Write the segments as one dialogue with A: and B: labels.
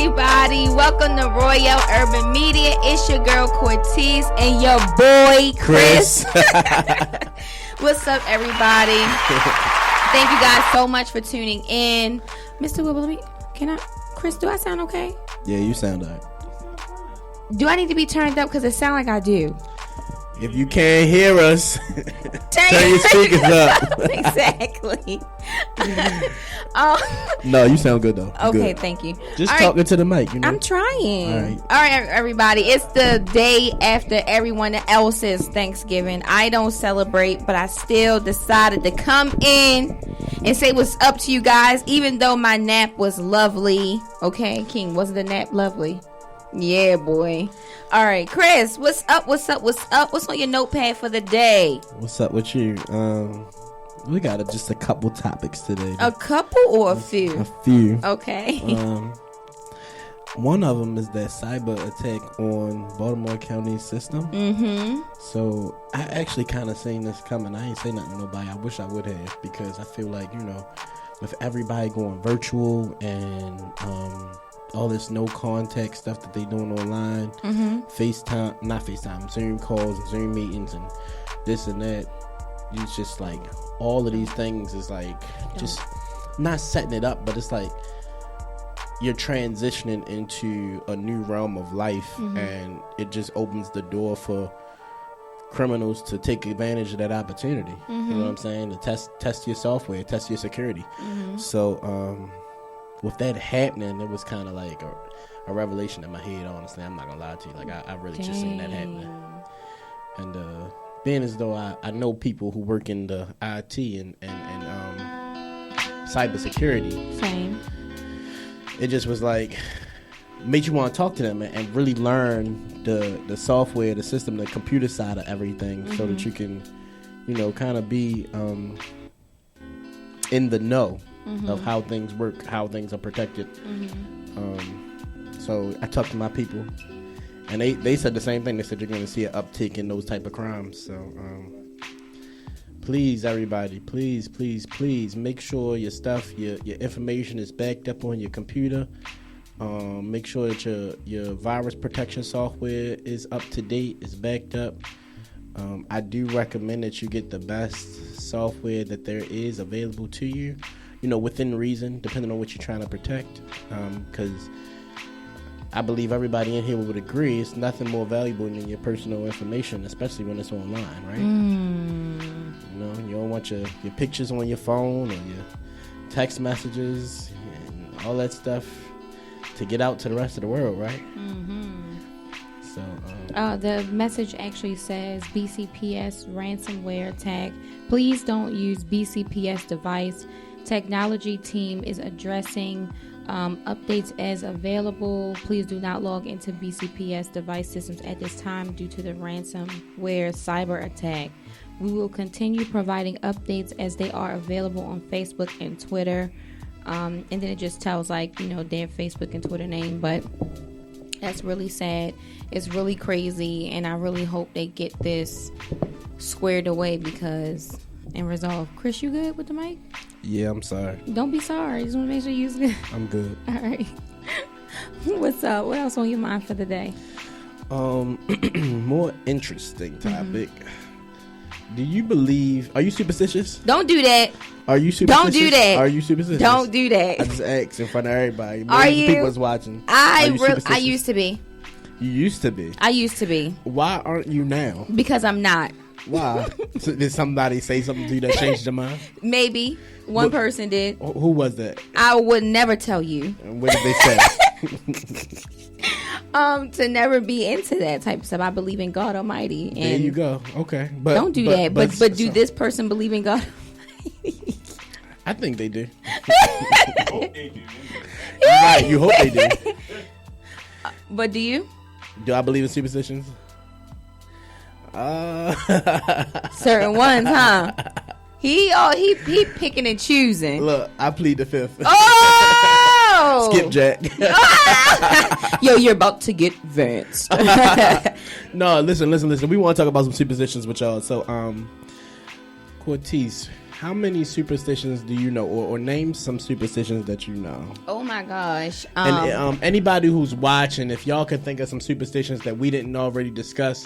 A: everybody? Welcome to Royal Urban Media. It's your girl Cortez and your boy Chris. What's up, everybody? Thank you guys so much for tuning in. Mr. Willoughby, Chris, do I sound okay?
B: Yeah, you sound all right.
A: Do I need to be turned up? Because it sounds like I do.
B: If you can't hear us, turn your speakers up.
A: Exactly.
B: No, you sound good though.
A: Okay,
B: good.
A: Thank you.
B: Just talking to the mic. You know?
A: I'm trying.
B: All
A: right, everybody. It's the day after everyone else's Thanksgiving. I don't celebrate, but I still decided to come in and say what's up to you guys, even though my nap was lovely. Okay, King, wasn't the nap lovely? Yeah, boy. All right, Chris, what's up? What's on your notepad for the day?
B: What's up with you? We got just a couple topics today.
A: A couple or a few?
B: A few.
A: Okay.
B: One of them is that cyber attack on Baltimore County system. Mm-hmm. So I actually kind of seen this coming. I ain't say nothing to nobody. I wish I would have, because I feel like, with everybody going virtual and all this no contact stuff that they doing online, Zoom calls and Zoom meetings and this and that. It's just like all of these things is like just not setting it up, but it's like you're transitioning into a new realm of life, and it just opens the door for criminals to take advantage of that opportunity. You know what I'm saying? To test your software, test your security. So with that happening, it was kind of like a revelation in my head, honestly. I'm not gonna lie to you. Like I really just seen that happening. And being as though I know people who work in the IT and cybersecurity.
A: Same.
B: It just was like, made you want to talk to them and really learn the software, the system, the computer side of everything, so that you can, kind of be in the know of how things work, how things are protected. So I talked to my people, and they said the same thing. They said you're going to see an uptick in those type of crimes. So please, everybody, please make sure your stuff, your information is backed up on your computer. Make sure that your virus protection software is up to date, is backed up. I do recommend that you get the best software that there is available to you, within reason, depending on what you're trying to protect. Because I believe everybody in here would agree it's nothing more valuable than your personal information, especially when it's online, right? You don't want your pictures on your phone or your text messages and all that stuff to get out to the rest of the world, right? So
A: the message actually says BCPS ransomware attack. Please don't use BCPS device. Technology team is addressing updates as available. Please do not log into BCPS device systems at this time due to the ransomware cyber attack. We will continue providing updates as they are available on Facebook and Twitter. And then it just tells their Facebook and Twitter name, but that's really sad. It's really crazy, and I really hope they get this squared away and resolved. Chris, you good with the mic?
B: Yeah, I'm sorry.
A: Don't be sorry. Just want to make sure you're good.
B: I'm good.
A: All right. What's up? What else on your mind for the day?
B: More interesting topic. Do you believe? Are you superstitious?
A: Don't do that.
B: Are you superstitious?
A: Don't do that.
B: Are you superstitious?
A: Don't do that.
B: I just asked in front of everybody.
A: Are you?
B: People was watching.
A: I used to be.
B: You used to be.
A: I used to be.
B: Why aren't you now?
A: Because I'm not.
B: Why? So did somebody say something to you that changed your mind?
A: Maybe. One person did.
B: Who was that?
A: I would never tell you.
B: And what did they say?
A: To never be into that type of stuff. I believe in God Almighty. And
B: there you go. Okay. But
A: don't do that. But do this person believe in God Almighty?
B: I think they do. You hope they do. Right. You hope they do.
A: But do you?
B: Do I believe in superstitions?
A: Certain ones, huh? He picking and choosing.
B: Look, I plead the fifth.
A: Oh!
B: Skipjack.
A: Yo, you're about to get advanced.
B: No, listen. We want to talk about some superstitions with y'all. So, Cortez, how many superstitions do you know, or name some superstitions that you know?
A: Oh my gosh!
B: And anybody who's watching, if y'all can think of some superstitions that we didn't already discuss,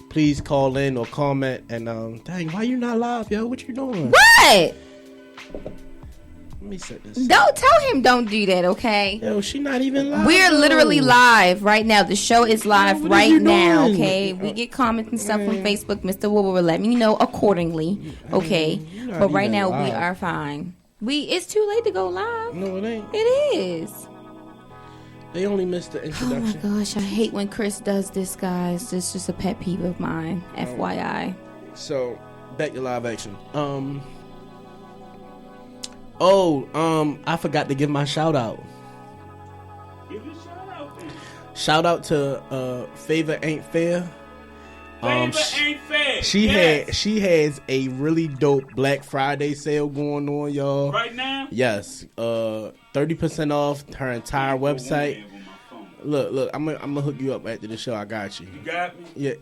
B: please call in or comment. And dang, why you not live, yo? What you doing?
A: What?
B: Let me set this.
A: Don't tell him. Don't do that, okay?
B: Yo, she not even live.
A: We're literally live right now. The show is live right now, okay? We get comments and stuff from Facebook. Mr. Wood will let me know accordingly, okay? But right now we are fine. It's too late to go live.
B: No, it ain't.
A: It is.
B: They only missed the introduction.
A: Oh my gosh, I hate when Chris does this, guys. It's just a pet peeve of mine. FYI.
B: So, back to live action. I forgot to give my shout out.
C: Give your shout out, then.
B: Shout out to Favor Ain't Fair.
C: Favor Ain't Fair.
B: She has a really dope Black Friday sale going on, y'all.
C: Right now?
B: Yes. 30% off her entire website. Look, I'm gonna hook you up after the show. I got you.
C: You got me?
B: Yeah.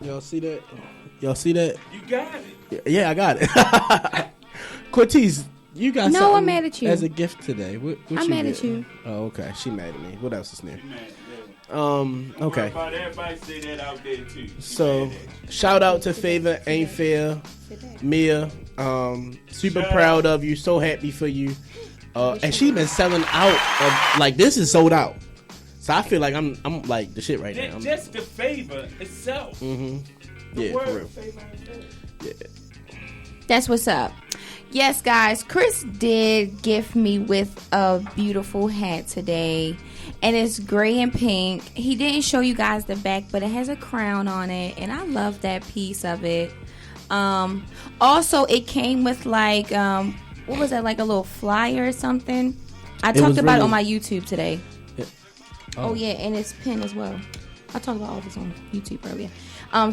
B: Y'all see that? Y'all see that?
C: You got it.
B: Yeah, I got it. Cortez, you got something.
A: No, I'm mad at you.
B: As a gift today. What
A: I'm
B: you
A: mad
B: get?
A: at you.
B: Oh, okay. She mad at me. What else is new?
C: You mad, yeah.
B: Okay.
C: About everybody say that out there too.
B: So, shout out to Favor Ain't Fair, Mia. Super proud of you. So happy for you. And she's been selling out of, like, this is sold out. So I feel like I'm like the shit right now.
C: Just the favor itself.
B: Mm-hmm.
C: The
B: Yeah,
C: word
B: for real.
C: favor ain't fair.
B: Yeah.
A: That's what's up. Yes, guys, Chris did gift me with a beautiful hat today, and it's gray and pink. He didn't show you guys the back, but it has a crown on it, and I love that piece of it. Also, it came with like, what was that, like a little flyer or something? I talked about it on my YouTube today. Oh, yeah, and it's pin as well. I talked about all this on YouTube earlier.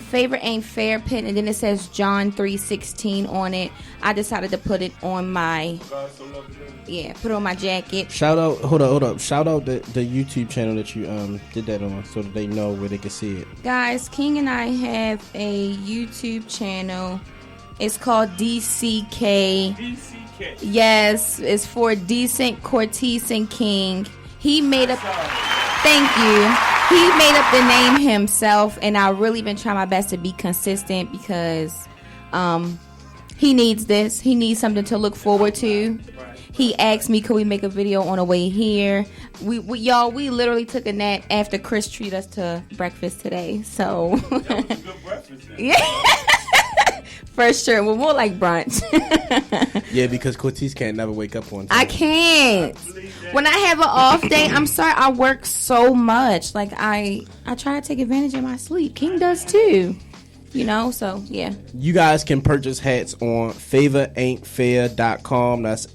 A: Favor Ain't Fair pin, and then it says John 3:16 on it. I decided to put it on my, put it on my jacket.
B: Shout out, hold up. Shout out the YouTube channel that you did that on, so that they know where they can see it.
A: Guys, King and I have a YouTube channel. It's called DCK.
C: DCK.
A: Yes, it's for Decent Cortez and King. He made up. Thank you. He made up the name himself, and I've really been trying my best to be consistent because he needs this. He needs something to look forward to. He asked me, could we make a video on the way here? We literally took a nap after Chris treated us to breakfast today. So
C: That was a good breakfast then.
A: yeah. For sure. We're more like brunch.
B: Yeah, because Cortez can't never wake up on time.
A: I can't. When I have an off day, I'm sorry, I work so much. Like, I try to take advantage of my sleep. King does too. You know, so, yeah.
B: You guys can purchase hats on favoraintfair.com. That's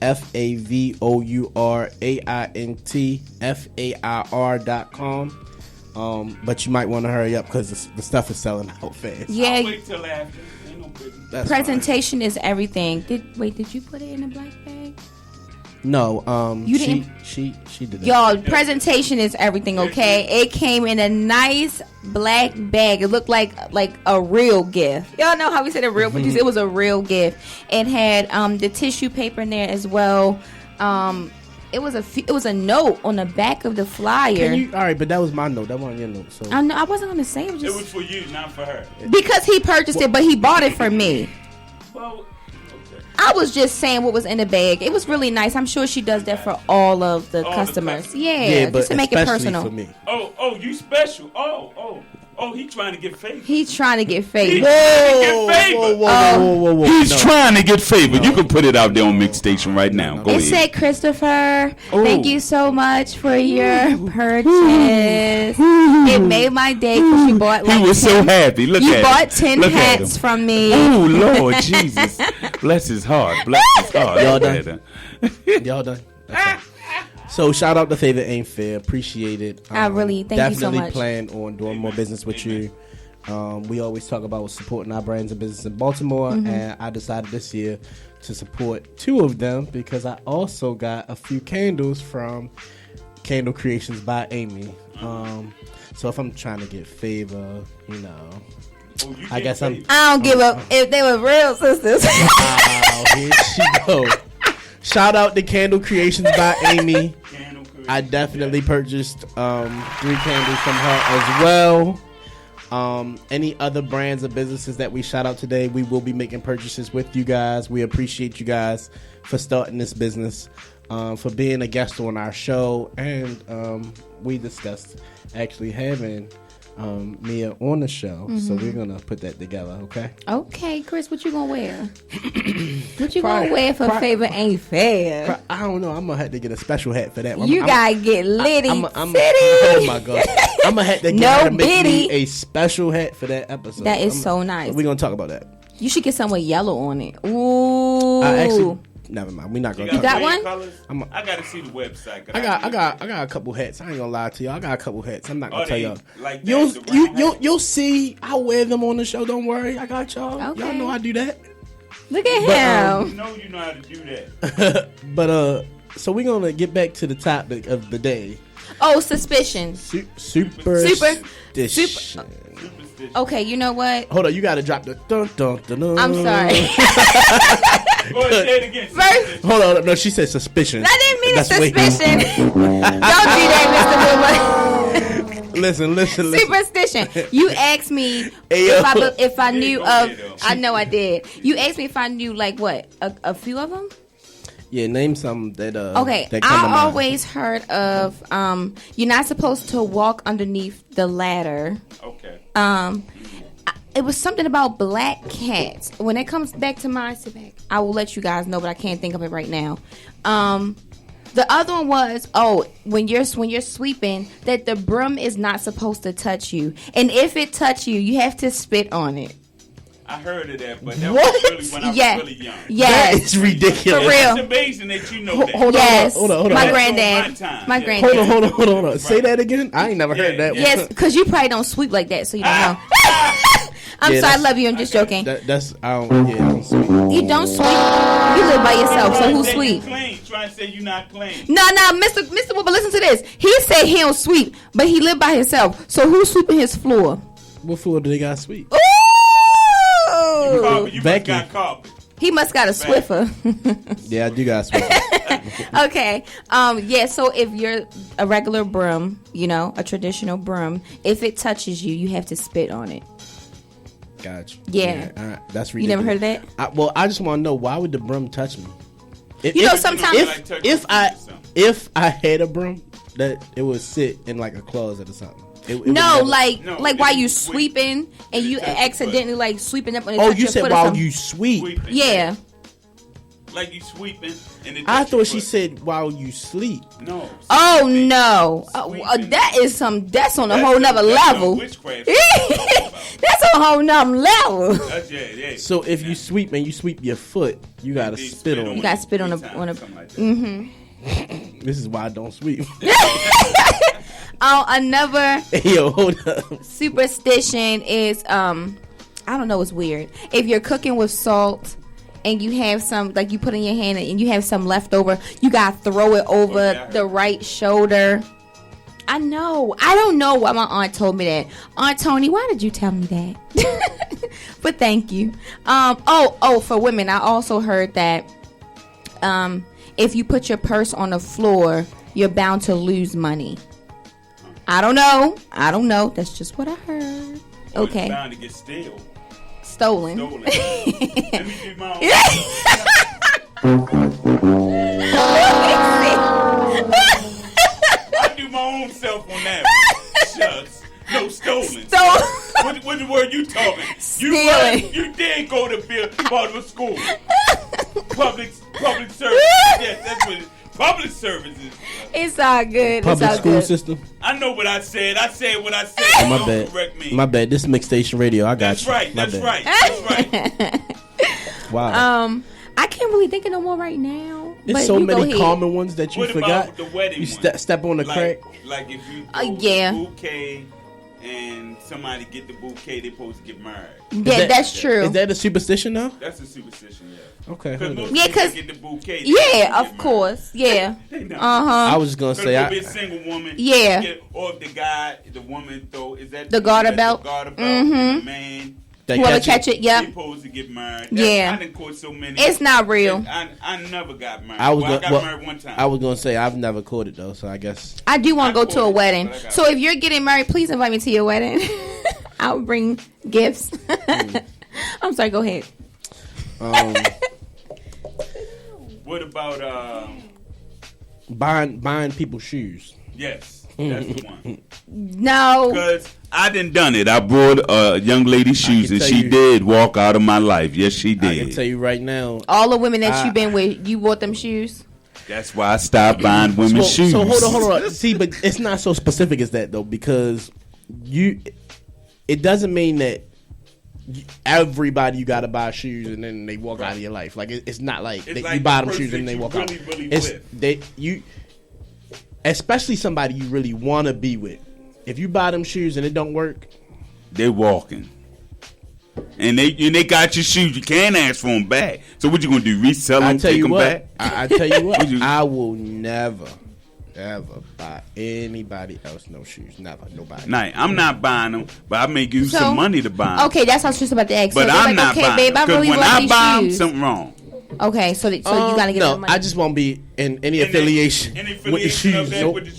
B: FAVOURAINTFAIR.com. But you might want to hurry up because the stuff is selling out fast.
A: Yeah.
C: I'll wait till after. Ain't no biggie.
B: That's
A: Presentation is everything. Did you put it in a black bag?
B: No,
A: You didn't-
B: she did that.
A: Y'all, presentation is everything, okay? It came in a nice black bag. It looked like a real gift. Y'all know how we said a real producer? It was a real gift. It had the tissue paper in there as well. It was a note on the back of the flyer.
B: All right, but that was my note. That wasn't your note. So
A: I know I wasn't gonna say it.
C: It was for you, not for her.
A: Because he purchased it, but he bought it for me.
C: Well, okay.
A: I was just saying what was in the bag. It was really nice. I'm sure she does that for all of the customers.
B: yeah, but
A: just to make it
B: especially
A: personal.
B: for me.
C: Oh, you special. Oh, he trying to get favor.
A: He's trying to get favor.
B: Whoa.
C: He's
B: No.
C: trying to get favor. You can put it out there on Mix Station right now. Go
A: It
C: ahead.
A: said, Christopher, thank you so much for your purchase. It made my day because you bought
C: He was so happy. Look
A: You
C: at
A: bought
C: him.
A: 10
C: Look at
A: hats
C: him.
A: from me.
C: Oh, Lord Jesus. Bless his heart. Bless his heart.
B: Y'all
C: Look
B: done?
C: at him.
B: Y'all done? Okay. So shout out to Favor Ain't Fair. Appreciate it.
A: I really thank you so
B: definitely
A: much.
B: plan on doing more business with you. We always talk about supporting our brands and business in Baltimore, and I decided this year to support 2 of them because I also got a few candles from Candle Creations by Amy. So if I'm trying to get favor, I guess
A: I don't give up if they were real sisters.
B: Wow, here she go. Shout out to Candle Creations by Amy. I definitely purchased 3 candles from her as well. Any other brands or businesses that we shout out today, we will be making purchases with you guys. We appreciate you guys for starting this business, for being a guest on our show, and we discussed actually having Mia on the show, so we're gonna put that together. Okay,
A: Chris, what you gonna wear? What you gonna wear for Favor Ain't Fair?
B: I don't know. I'm gonna have to get a special hat for that one.
A: You gotta get litty.
B: Oh my god, I'm gonna have to get make me a special hat for that episode.
A: That is so nice.
B: We're gonna talk about that.
A: You should get some with yellow on it. Ooh.
B: Never mind. We're not gonna.
A: You got one?
C: I gotta see the website.
B: I got a couple hats. I ain't gonna lie to y'all. I got a couple hats. I'm not gonna tell y'all.
C: Like
B: you'll see. I'll wear them on the show. Don't worry. I got y'all.
A: Okay.
B: Y'all know I do that.
A: Look at him.
C: You know how to do that.
B: But so we're gonna get back to the topic of the day.
A: Oh, suspicion.
B: Super.
A: Okay, you know what?
B: Hold on, you gotta drop the dun dun dun dun.
A: I'm sorry.
C: Go ahead, say it again.
A: First,
B: hold on, no, she said suspicion.
A: I didn't mean a suspicion. Don't do that, Mr. Boomer.
B: Listen.
A: Superstition. You asked me if I knew of. I know I did. You asked me if I knew like what a few of them.
B: Yeah, name some that.
A: Okay,
B: that come to mind.
A: I always heard of you're not supposed to walk underneath the ladder.
C: Okay.
A: It was something about black cats. When it comes back to my sit back, I will let you guys know, but I can't think of it right now. The other one was when you're sweeping, that the broom is not supposed to touch you, and if it touch you, you have to spit on it.
C: I heard of that, but that was really when I was really young.
A: Yes.
B: That is ridiculous.
A: For real.
C: It's amazing that you know that.
B: Hold on.
A: My granddad.
B: Hold on. Say that again. I ain't never heard that.
A: Yes, because you probably don't sweep like that, so you don't know. I'm sorry, I love you. I'm just joking.
B: I don't sweep.
A: You don't sweep. You live by yourself, so who sweep?
C: Trying to say you're not clean.
A: No, Mr. Whooper, listen to this. He said he don't sweep, but he live by himself. So who's sweeping his floor?
B: What floor do they got sweep?
A: Ooh!
C: You must got carpet.
A: He must got a Swiffer.
B: Yeah, I do got Swiffer.
A: Okay. Yeah, so if you're a regular broom, a traditional broom, if it touches you, you have to spit on it.
B: Gotcha.
A: Yeah.
B: That's ridiculous.
A: You never heard of that?
B: I just want to know, why would the broom touch me?
A: Sometimes
B: if I had a broom, that it would sit in like a closet or something.
A: Like while you sweeping and you accidentally like sweeping up on it.
B: You said while you sweep.
A: Yeah.
C: Like you sweeping and it
B: I thought she said while you sleep.
C: No.
A: Oh no. That's on a whole nother level.
C: Witchcraft.
A: That's a whole nother level.
C: Yeah.
B: So if you sweep and you sweep your foot, you gotta spit on it.
A: You gotta spit on a
C: mm-hmm.
B: This is why I don't sweep.
A: Another
B: hold up.
A: Superstition is I don't know, it's weird. If you're cooking with salt and you have some, like you put in your hand and you have some left over, you gotta throw it over the right shoulder. I know. I don't know why my aunt told me that. Aunt Tony, why did you tell me that? But thank you. For women, I also heard that if you put your purse on the floor, you're bound to lose money. I don't know. That's just what I heard. Okay.
C: It's bound to get
A: stolen.
C: Let me do my own. I do my own self on that one. Shucks. No, stolen. What the word you talking?
A: Stealing.
C: You did go to part of a school. Public service. Yes, that's what it is. Public services.
A: It's all good.
B: Public
A: all
B: school
A: good.
B: system.
C: I know what I said. I said what I said.
B: Oh, my bad.
C: Correct me.
B: My bad. This is Mix Station Radio. I got
C: That's
B: you.
C: right.
B: My
C: That's
B: bad.
C: right.
B: Wow.
A: I can't really think of no more right now.
B: There's so many common ones that you
C: what
B: forgot.
C: About the wedding
B: you
C: one?
B: Step on the crack.
C: Like if you
A: yeah.
C: bouquet and somebody get the bouquet, they supposed to get married.
A: Yeah, that's true.
B: Is that a superstition though?
C: That's a superstition, yeah.
B: Okay.
A: Yeah, because
C: get the bouquet.
A: Yeah, of course. Yeah.
B: I was just gonna say,
C: I be a single woman.
A: Yeah.
C: Or if the guy, the woman throw is that
A: the garter belt?
C: The garter belt. And the man
A: Whoever catch it, yep.
C: They supposed to get married.
A: Yeah.
C: I didn't caught so many.
A: It's not real.
C: I never got married.
B: I
C: got married one time.
B: I was gonna say I've never caught it though, so I guess
A: I do want to go to a wedding. So if you're getting married, please invite me to your wedding. I'll bring gifts. I'm sorry. Go ahead.
C: What about
B: buying people's shoes?
C: Yes, that's the one.
A: No.
C: Because I done it. I bought a young lady shoes, and she did walk out of my life. Yes, she did.
B: I can tell you right now.
A: All the women that you've been with, you bought them shoes?
C: That's why I stopped buying women's shoes.
B: So hold on. See, but it's not so specific as that though, because it doesn't mean that everybody you gotta buy shoes and then they walk out of your life. Like it's not like you buy them shoes and they walk out. Especially somebody you really want to be with. If you buy them shoes and it don't work,
C: they walking. And they got your shoes. You can't ask for them back. So what you gonna do? Resell them? Take them back?
B: I tell you what. I will never, ever buy anybody else no shoes. Never, nobody.
C: Nah, I'm not buying them, but I may give you some money to buy them.
A: Okay, that's what I was just about to ask.
C: But
A: so
C: I'm not buying
A: babe,
C: them. Because when I buy them, something wrong.
A: Okay, so you gotta get the money.
B: I just won't be in any affiliation with the shoes.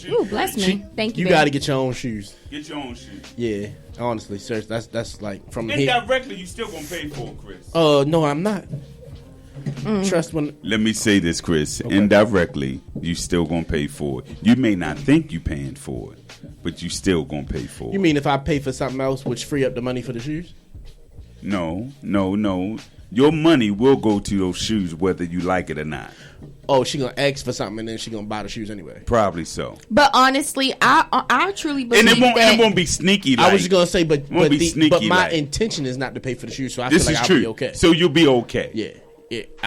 A: Ooh, bless me. Thank you.
B: You gotta get your own shoes.
C: Get your own shoes.
B: Yeah, honestly, sir, that's like from here.
C: Indirectly, you still gonna pay for it, Chris.
B: No, I'm not. Trust when.
C: Let me say this, Chris. Okay. Indirectly, you still gonna pay for it. You may not think you paying for it, but you still gonna pay for it.
B: You mean if I pay for something else, which free up the money for the shoes?
C: No. Your money will go to those shoes whether you like it or not.
B: Oh, she gonna ask for something and then she gonna buy the shoes anyway.
C: Probably so.
A: But honestly, I truly believe
C: and it won't be sneaky.
B: I was just gonna say, but my
C: like.
B: intention is not to pay for the shoes, so I
C: this
B: feel like
C: is true.
B: I'll be okay.
C: So you'll be okay.
B: Yeah.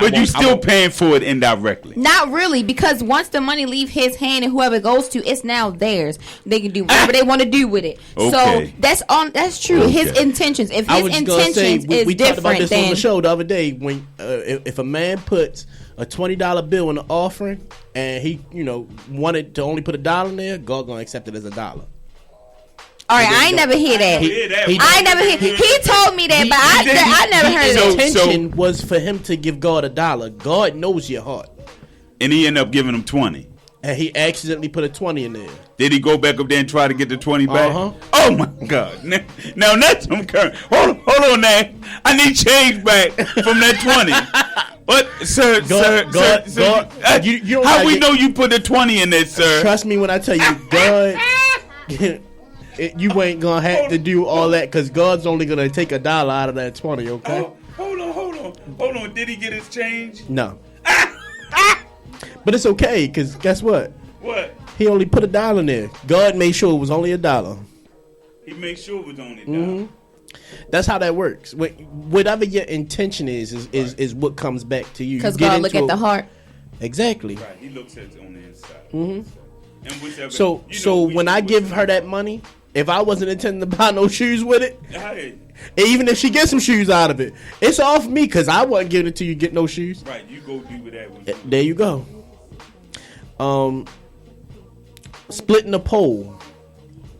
C: But you still paying for it indirectly.
A: Not really, because once the money leave his hand and whoever it goes to, it's now theirs. They can do whatever they want to do with it. Okay. So that's true. Okay. His intentions. If his intentions is
B: we
A: different,
B: talked about this on the show the other day when if a man puts a $20 bill in the offering and he wanted to only put $1 in there, God gonna accept it as $1.
A: All right, I ain't never hear that. I never hear. He told me that, but I never heard that.
B: His intention was for him to give God $1. God knows your heart,
C: and he ended up giving him 20.
B: And he accidentally put a 20 in there.
C: Did he go back up there and try to get the 20 back? Oh my God! Now that's some current. Hold on, there. I need change back from that 20. What, sir? God, how we know you put the 20 in there, sir?
B: Trust me when I tell you, God. You ain't gonna have to do all that because God's only gonna take $1 out of that 20. Okay.
C: Oh, hold on. Did he get his change?
B: No. But it's okay because guess what?
C: What?
B: He only put $1 in there. God made sure it was only $1.
C: He made sure it was only $1. Mm-hmm.
B: That's how that works. Whatever your intention is what comes back to you.
A: Because God look at the heart.
B: Exactly.
C: Right. He looks at it on the inside.
B: Mm-hmm.
C: And whichever,
B: so when I give her that money, if I wasn't intending to buy no shoes with it, even if she gets some shoes out of it, it's off me because I wasn't giving it to you. Get no shoes.
C: Right, you go do with that.
B: There you go. Splitting the pole.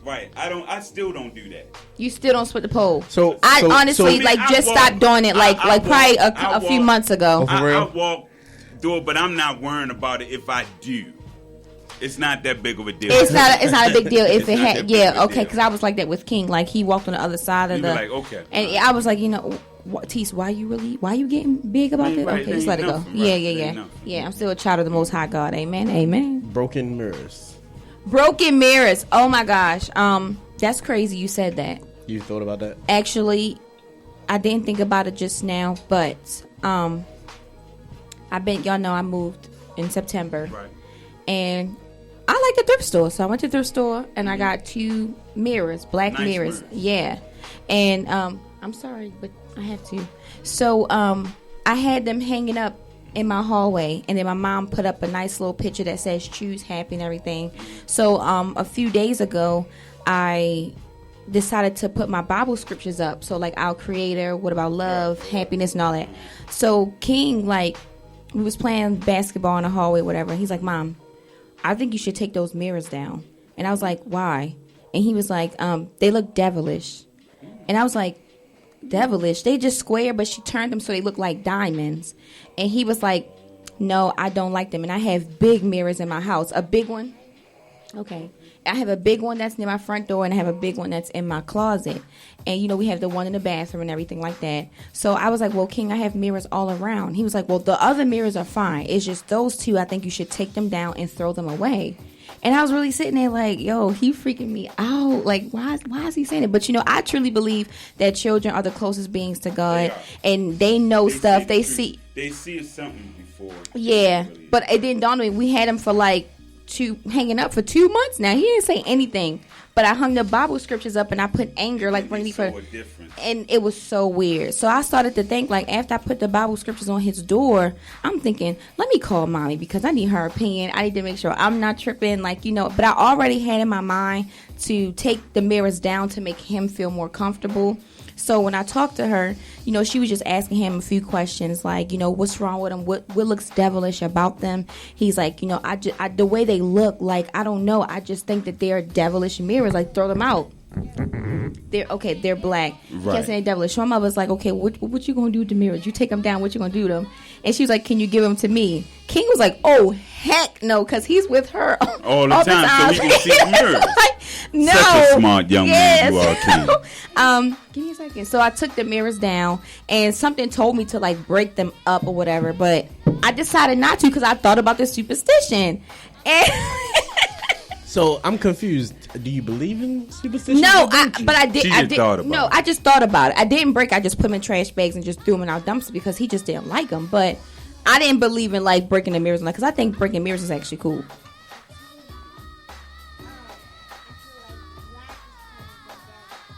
C: Right, I still don't do that.
A: You still don't split the pole.
B: I
A: honestly just stopped doing it probably a few months ago.
C: I walk through it, but I'm not worrying about it if I do. It's not that big of a deal.
A: It's not a big deal if it had. Yeah, okay. Because I was like that with King. Like he walked on the other side of the.
C: Like, okay.
A: And I was like, Tease, why you getting big about this?
C: Right,
A: okay, just let it go.
C: Right,
A: Yeah. I'm still a child of the Most High God. Amen.
B: Broken mirrors.
A: Oh my gosh. That's crazy. You said that.
B: You thought about that?
A: Actually, I didn't think about it just now, but y'all know I moved in September,
C: right?
A: And I like the thrift store, so I went to the thrift store and I got 2 mirrors, black mirrors. Yeah. And I'm sorry, but I have to. So I had them hanging up in my hallway, and then my mom put up a nice little picture that says choose happy and everything. So a few days ago I decided to put my Bible scriptures up. So like our Creator, what about love, happiness, and all that. So King, we was playing basketball in the hallway, whatever. He's like, Mom, I think you should take those mirrors down. And I was like, why? And he was like, they look devilish. And I was like, devilish. They just square, but she turned them so they look like diamonds. And he was like, no, I don't like them. And I have big mirrors in my house. A big one. Okay. I have a big one that's near my front door, and I have a big one that's in my closet. And, you know, we have the one in the bathroom and everything like that. So I was like, well, King, I have mirrors all around. He was like, well, the other mirrors are fine. It's just those two. I think you should take them down and throw them away. And I was really sitting there like, yo, he freaking me out. Like, why is he saying it? But, you know, I truly believe that children are the closest beings to God. And they know stuff. They see
C: something before.
A: Yeah. But it didn't dawn on me. We had him for like hanging up for 2 months now. He didn't say anything. But I hung the Bible scriptures up and I put anger like ready for, and it was so weird. So I started to think, like, after I put the Bible scriptures on his door, I'm thinking, let me call mommy because I need her opinion. I need to make sure I'm not tripping, like, you know. But I already had in my mind to take the mirrors down to make him feel more comfortable. So when I talked to her, you know, she was just asking him a few questions like, you know, what's wrong with them? What looks devilish about them? He's like, you know, I the way they look, like, I don't know. I just think that they're devilish mirrors. Like, throw them out. They're black. Right. Can't say they're devilish. So my mother was like, okay, what you gonna do with the mirrors? You take them down. What you gonna do with them? And she was like, can you give them to me? King was like, oh heck no, because he's with her
C: all the time, so he can see the mirrors.
A: Like, no,
C: such a smart young man you are, King.
A: Give me a second. So I took the mirrors down, and something told me to like break them up or whatever, but I decided not to because I thought about the superstition. And
B: so I'm confused. Do you believe in superstition?
A: No, but I did. I just thought about it. I didn't break. I just put them in trash bags and just threw them in our dumpster because he just didn't like them. But I didn't believe in like breaking the mirrors, because I think breaking mirrors is actually cool.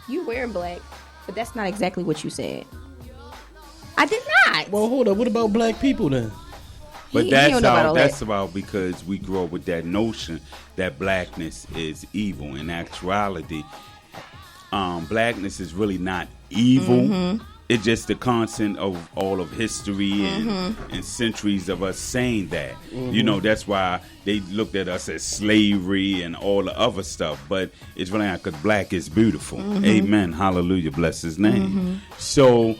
A: You wearing black, but that's not exactly what you said. I did not.
B: Well, hold up. What about black people then?
C: But that's about because we grew up with that notion that blackness is evil. In actuality, blackness is really not evil. Mm-hmm. It's just the constant of all of history and centuries of us saying that. Mm-hmm. You know, that's why they looked at us as slavery and all the other stuff. But it's really not, because black is beautiful. Mm-hmm. Amen. Hallelujah. Bless his name. Mm-hmm. So,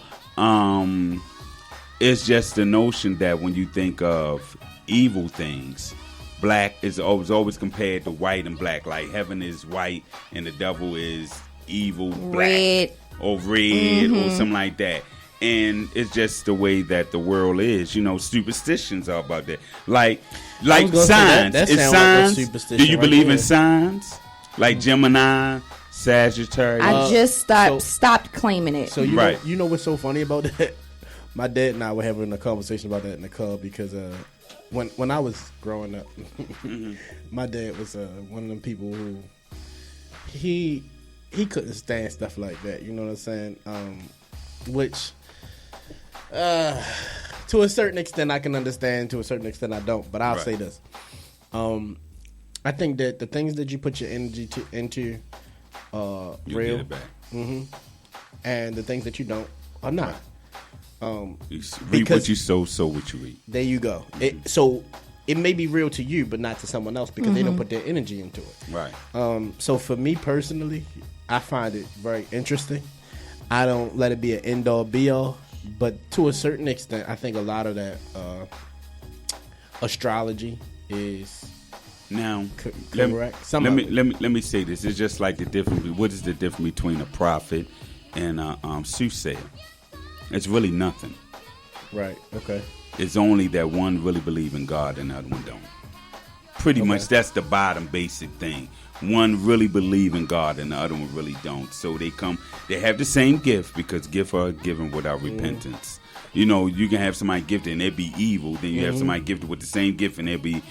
C: it's just the notion that when you think of evil things, black is always compared to white and black. Like heaven is white and the devil is evil, black or red or something like that. And it's just the way that the world is. You know, superstitions are about that. Like signs.
B: That
C: it's signs. Do you believe in signs? Like Gemini, Sagittarius?
A: I just stopped claiming it.
B: So you know what's so funny about that? My dad and I were having a conversation about that in the car because when I was growing up, my dad was one of them people who he couldn't stand stuff like that. You know what I'm saying? Which to a certain extent I can understand. To a certain extent I don't. But I'll say this: I think that the things that you put your energy into real,
C: get it back.
B: And the things that you don't are not.
C: Reap what you sow what you reap.
B: There you go. So it may be real to you, but not to someone else because they don't put their energy into it.
C: Right.
B: So for me personally, I find it very interesting. I don't let it be an end all be all, but to a certain extent, I think a lot of that astrology is
C: now
B: correct.
C: Let me say this. It's just like the difference. What is the difference between a prophet and a soothsayer? It's really nothing.
B: Right. Okay.
C: It's only that one really believe in God and the other one don't. Pretty much that's the bottom basic thing. One really believe in God and the other one really don't. So they have the same gift because gifts are given without repentance. You know, you can have somebody gifted and they be evil. Then you have somebody gifted with the same gift and they be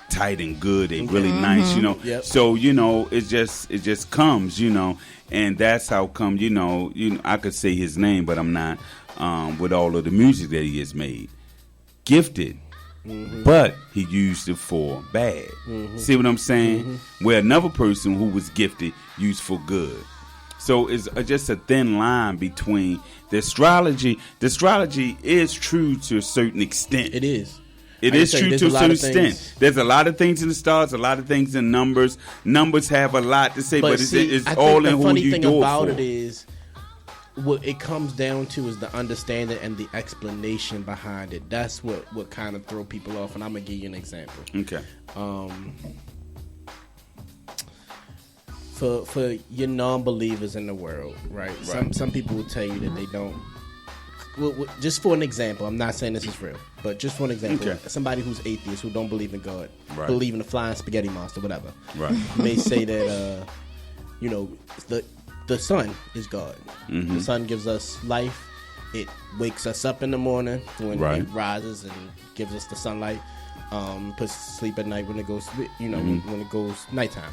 C: tight and good and really nice, you know. Yep. So, you know, it just comes, you know. And that's how come, you know, I could say his name, but I'm not. With all of the music that he has made, gifted, but he used it for bad. See what I'm saying? Where another person who was gifted used for good. So it's just a thin line between the astrology. The astrology is true to a certain extent.
B: It is.
C: It is true to a certain extent. There's a lot of things in the stars, a lot of things in numbers. Numbers have a lot to say, but it's all in who you do it for.
B: The funny thing about it is, what it comes down to is the understanding and the explanation behind it. That's what kind of throw people off. And I'm gonna give you an example.
C: Okay.
B: For your non-believers in the world, right? Some people will tell you that they don't. Well, just for an example, I'm not saying this is real, but just for an example, somebody who's atheist, who don't believe in God, believe in the flying spaghetti monster, whatever, may say that, the sun is God. Mm-hmm. The sun gives us life. It wakes us up in the morning when it rises and gives us the sunlight. Puts us to sleep at night when it goes, when it goes nighttime.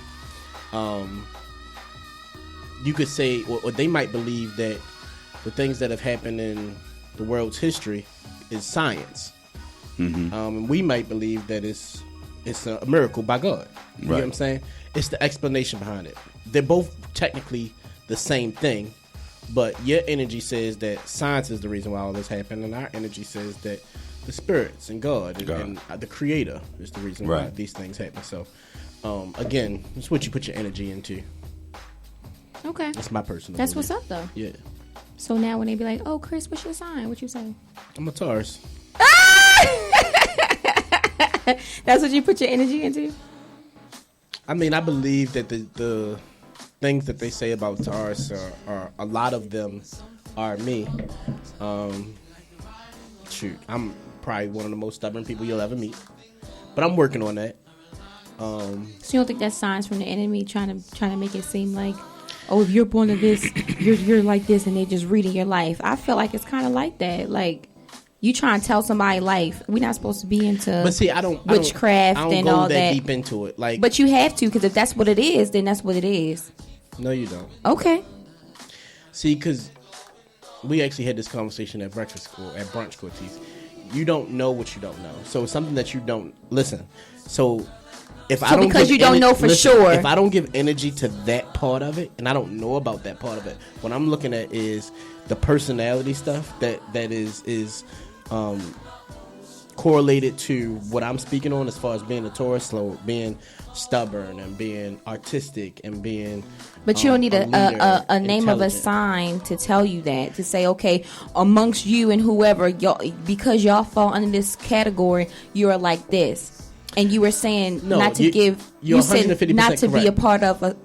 B: You could say, or they might believe that the things that have happened in the world's history is science. Mm-hmm. We might believe that it's a miracle by God. You know what I'm saying? It's the explanation behind it. They're both technically the same thing, but your energy says that science is the reason why all this happened, and our energy says that the spirits and God. And the Creator is the reason why these things happen. So, again, it's what you put your energy into.
A: Okay.
B: That's my personal
A: That's
B: belief.
A: what's up, though.
B: Yeah.
A: So now when they be like, oh, Chris, what's your sign? What you say?
B: I'm a Taurus.
A: That's what you put your energy into?
B: I mean, I believe that the things that they say about Taurus are a lot of them are me. I'm probably one of the most stubborn people you'll ever meet. But I'm working on that.
A: So you don't think that's signs from the enemy trying to make it seem like, oh, if you're born of this, you're like this, and they're just reading your life? I feel like it's kind of like that. Like, you trying to tell somebody life. We're not supposed to be into witchcraft and all that.
B: Deep into it. Like,
A: but you have to, because if that's what it is, then that's what it is.
B: No, you don't.
A: Okay.
B: See, because we actually had this conversation at brunch, Cortez. You don't know what you don't know. So it's something that you don't listen. So if you don't know for sure. If I don't give energy to that part of it, and I don't know about that part of it, what I'm looking at is the personality stuff that is correlated to what I'm speaking on as far as being a Taurus, so being stubborn and being artistic and being.
A: But you don't need a name of a sign to tell you that, to say, okay, amongst you and whoever, because y'all fall under this category, you're like this. And you were saying you said not to be a part of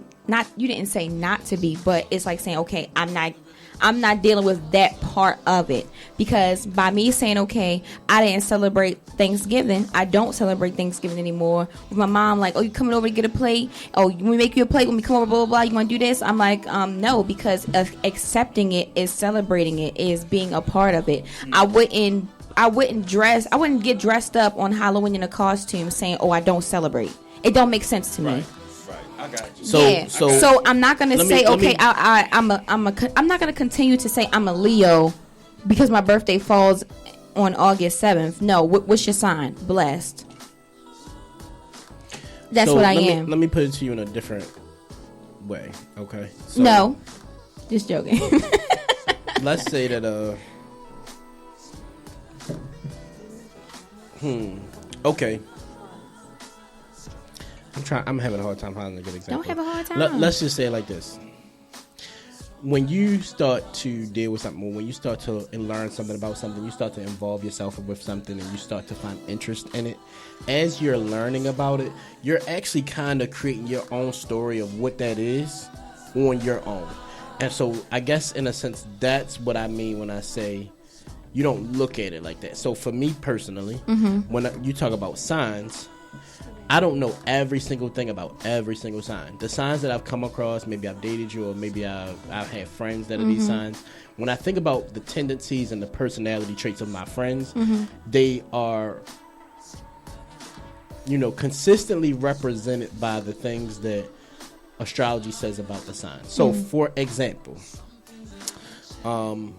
A: you didn't say not to be, but it's like saying, okay, I'm not dealing with that part of it, because by me saying, okay, I didn't celebrate Thanksgiving, I don't celebrate Thanksgiving anymore. With my mom, like, oh, you coming over to get a plate? Oh, when we make you a plate, when we come over, blah, blah, blah, you want to do this? I'm like, no, because accepting it is celebrating it, is being a part of it. I wouldn't get dressed up on Halloween in a costume saying, oh, I don't celebrate. It don't make sense to me.
C: I got you.
B: So
A: I'm not gonna say I'm not gonna continue to say I'm a Leo because my birthday falls on August 7th. No, what's your sign? Blessed. That's what I am.
B: Let me put it to you in a different way, okay? So,
A: no, just joking.
B: Let's say that okay. I'm having a hard time finding a good example.
A: Don't have a hard time.
B: Let's just say it like this. When you start to deal with something, when you start to learn something about something, you start to involve yourself with something and you start to find interest in it. As you're learning about it, you're actually kind of creating your own story of what that is on your own. And so I guess in a sense, that's what I mean when I say you don't look at it like that. So for me personally, when you talk about signs, I don't know every single thing about every single sign. The signs that I've come across, maybe I've dated you or maybe I've had friends that are these signs. When I think about the tendencies and the personality traits of my friends, they are, consistently represented by the things that astrology says about the signs. So, for example, I'll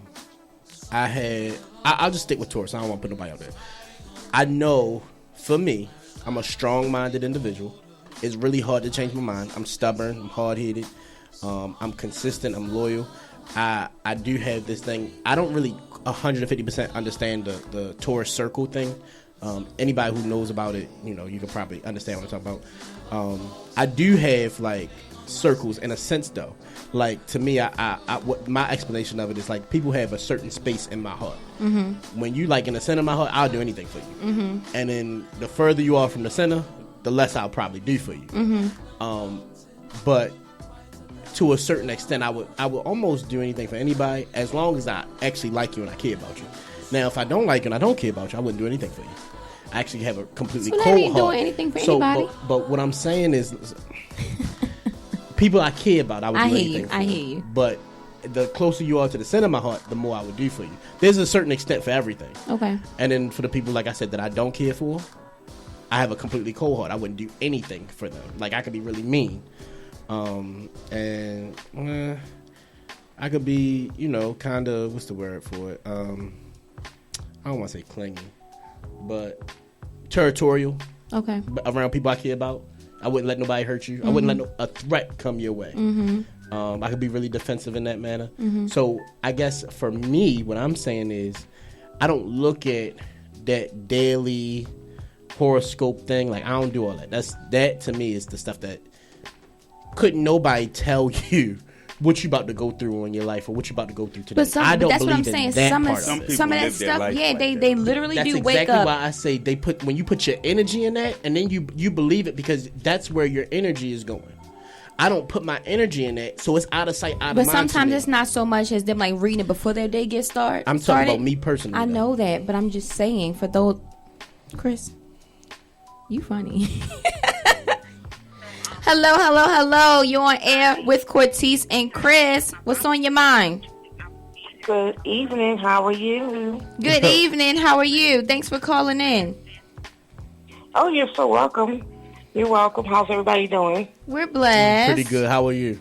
B: just stick with Taurus. I don't want to put nobody out there. I know, for me, I'm a strong-minded individual. It's really hard to change my mind. I'm stubborn. I'm hard-headed. I'm consistent. I'm loyal. I do have this thing. I don't really 150% understand the Taurus circle thing. Anybody who knows about it, you can probably understand what I'm talking about. I do have, like, circles in a sense though. Like to me, what my explanation of it is like people have a certain space in my heart. When you like in the center of my heart, I'll do anything for you. And then the further you are from the center, the less I'll probably do for you. But to a certain extent, I would almost do anything for anybody as long as I actually like you and I care about you. Now, if I don't like you and I don't care about you, I wouldn't do anything for you. I actually have a completely cold heart. So
A: doing anything for anybody.
B: But what I'm saying is, people I care about, I would do anything for.
A: I hear you.
B: But the closer you are to the center of my heart, the more I would do for you. There's a certain extent for everything. Okay. And then for the people, like I said, that I don't care for, I have a completely cold heart. I wouldn't do anything for them. Like, I could be really mean. And I could be, kind of, what's the word for it? I don't want to say clingy, but territorial. Okay. Around people I care about. I wouldn't let nobody hurt you. I wouldn't let a threat come your way. I could be really defensive in that manner. So I guess for me, what I'm saying is I don't look at that daily horoscope thing. Like, I don't do all that. That to me is the stuff that couldn't nobody tell you what you about to go through in your life or what you about to go through today. But
A: I don't that's what I'm saying. Some of that stuff, yeah, they literally do wake up. That's
B: exactly why I say when you put your energy in that, and then you believe it because that's where your energy is going. I don't put my energy in that, so it's out of sight, out of mind.
A: But sometimes it's not so much as them like reading it before their day gets started.
B: I'm talking about me personally.
A: I know that, but I'm just saying for those. Chris, you funny. Hello. You're on air with Cortese and Chris. What's on your mind?
D: Good evening. How are you?
A: Good evening. How are you? Thanks for calling in.
D: Oh, you're so welcome. You're welcome. How's everybody doing?
A: We're blessed.
B: Pretty good. How are you?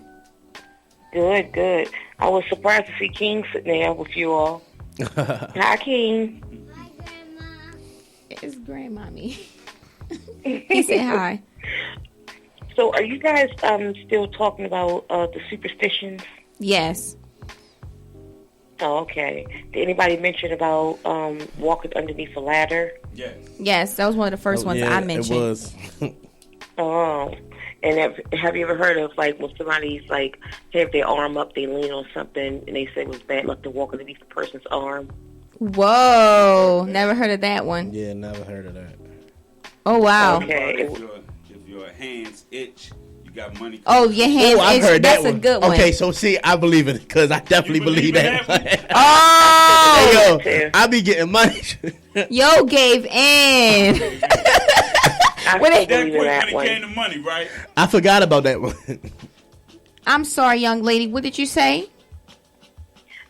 D: Good. I was surprised to see King sitting there with you all. Hi, King.
A: Hi, Grandma. It's Grandmommy. He said hi.
D: So are you guys still talking about the superstitions?
A: Yes.
D: Oh, okay. Did anybody mention about walking underneath a ladder?
A: Yes, that was one of the first ones I mentioned.
B: It was.
D: Oh. And have you ever heard of, like, when somebody's, like, have their arm up, they lean on something, and they say it was bad luck to walk underneath a person's arm?
A: Whoa. Never heard of that one.
B: Yeah, never heard of that.
A: Oh, wow.
D: Okay.
C: If your hands itch, you got money.
A: Oh, your hands itch.
B: I've heard
A: That's
B: that one.
A: A good one.
B: Okay, so see, I believe it because I definitely believe that one.
A: Oh!
B: Hey, yo, I be getting money.
A: Yo gave in.
D: That
C: quick when it came to money, right?
B: I forgot about that one.
A: I'm sorry, young lady. What did you say?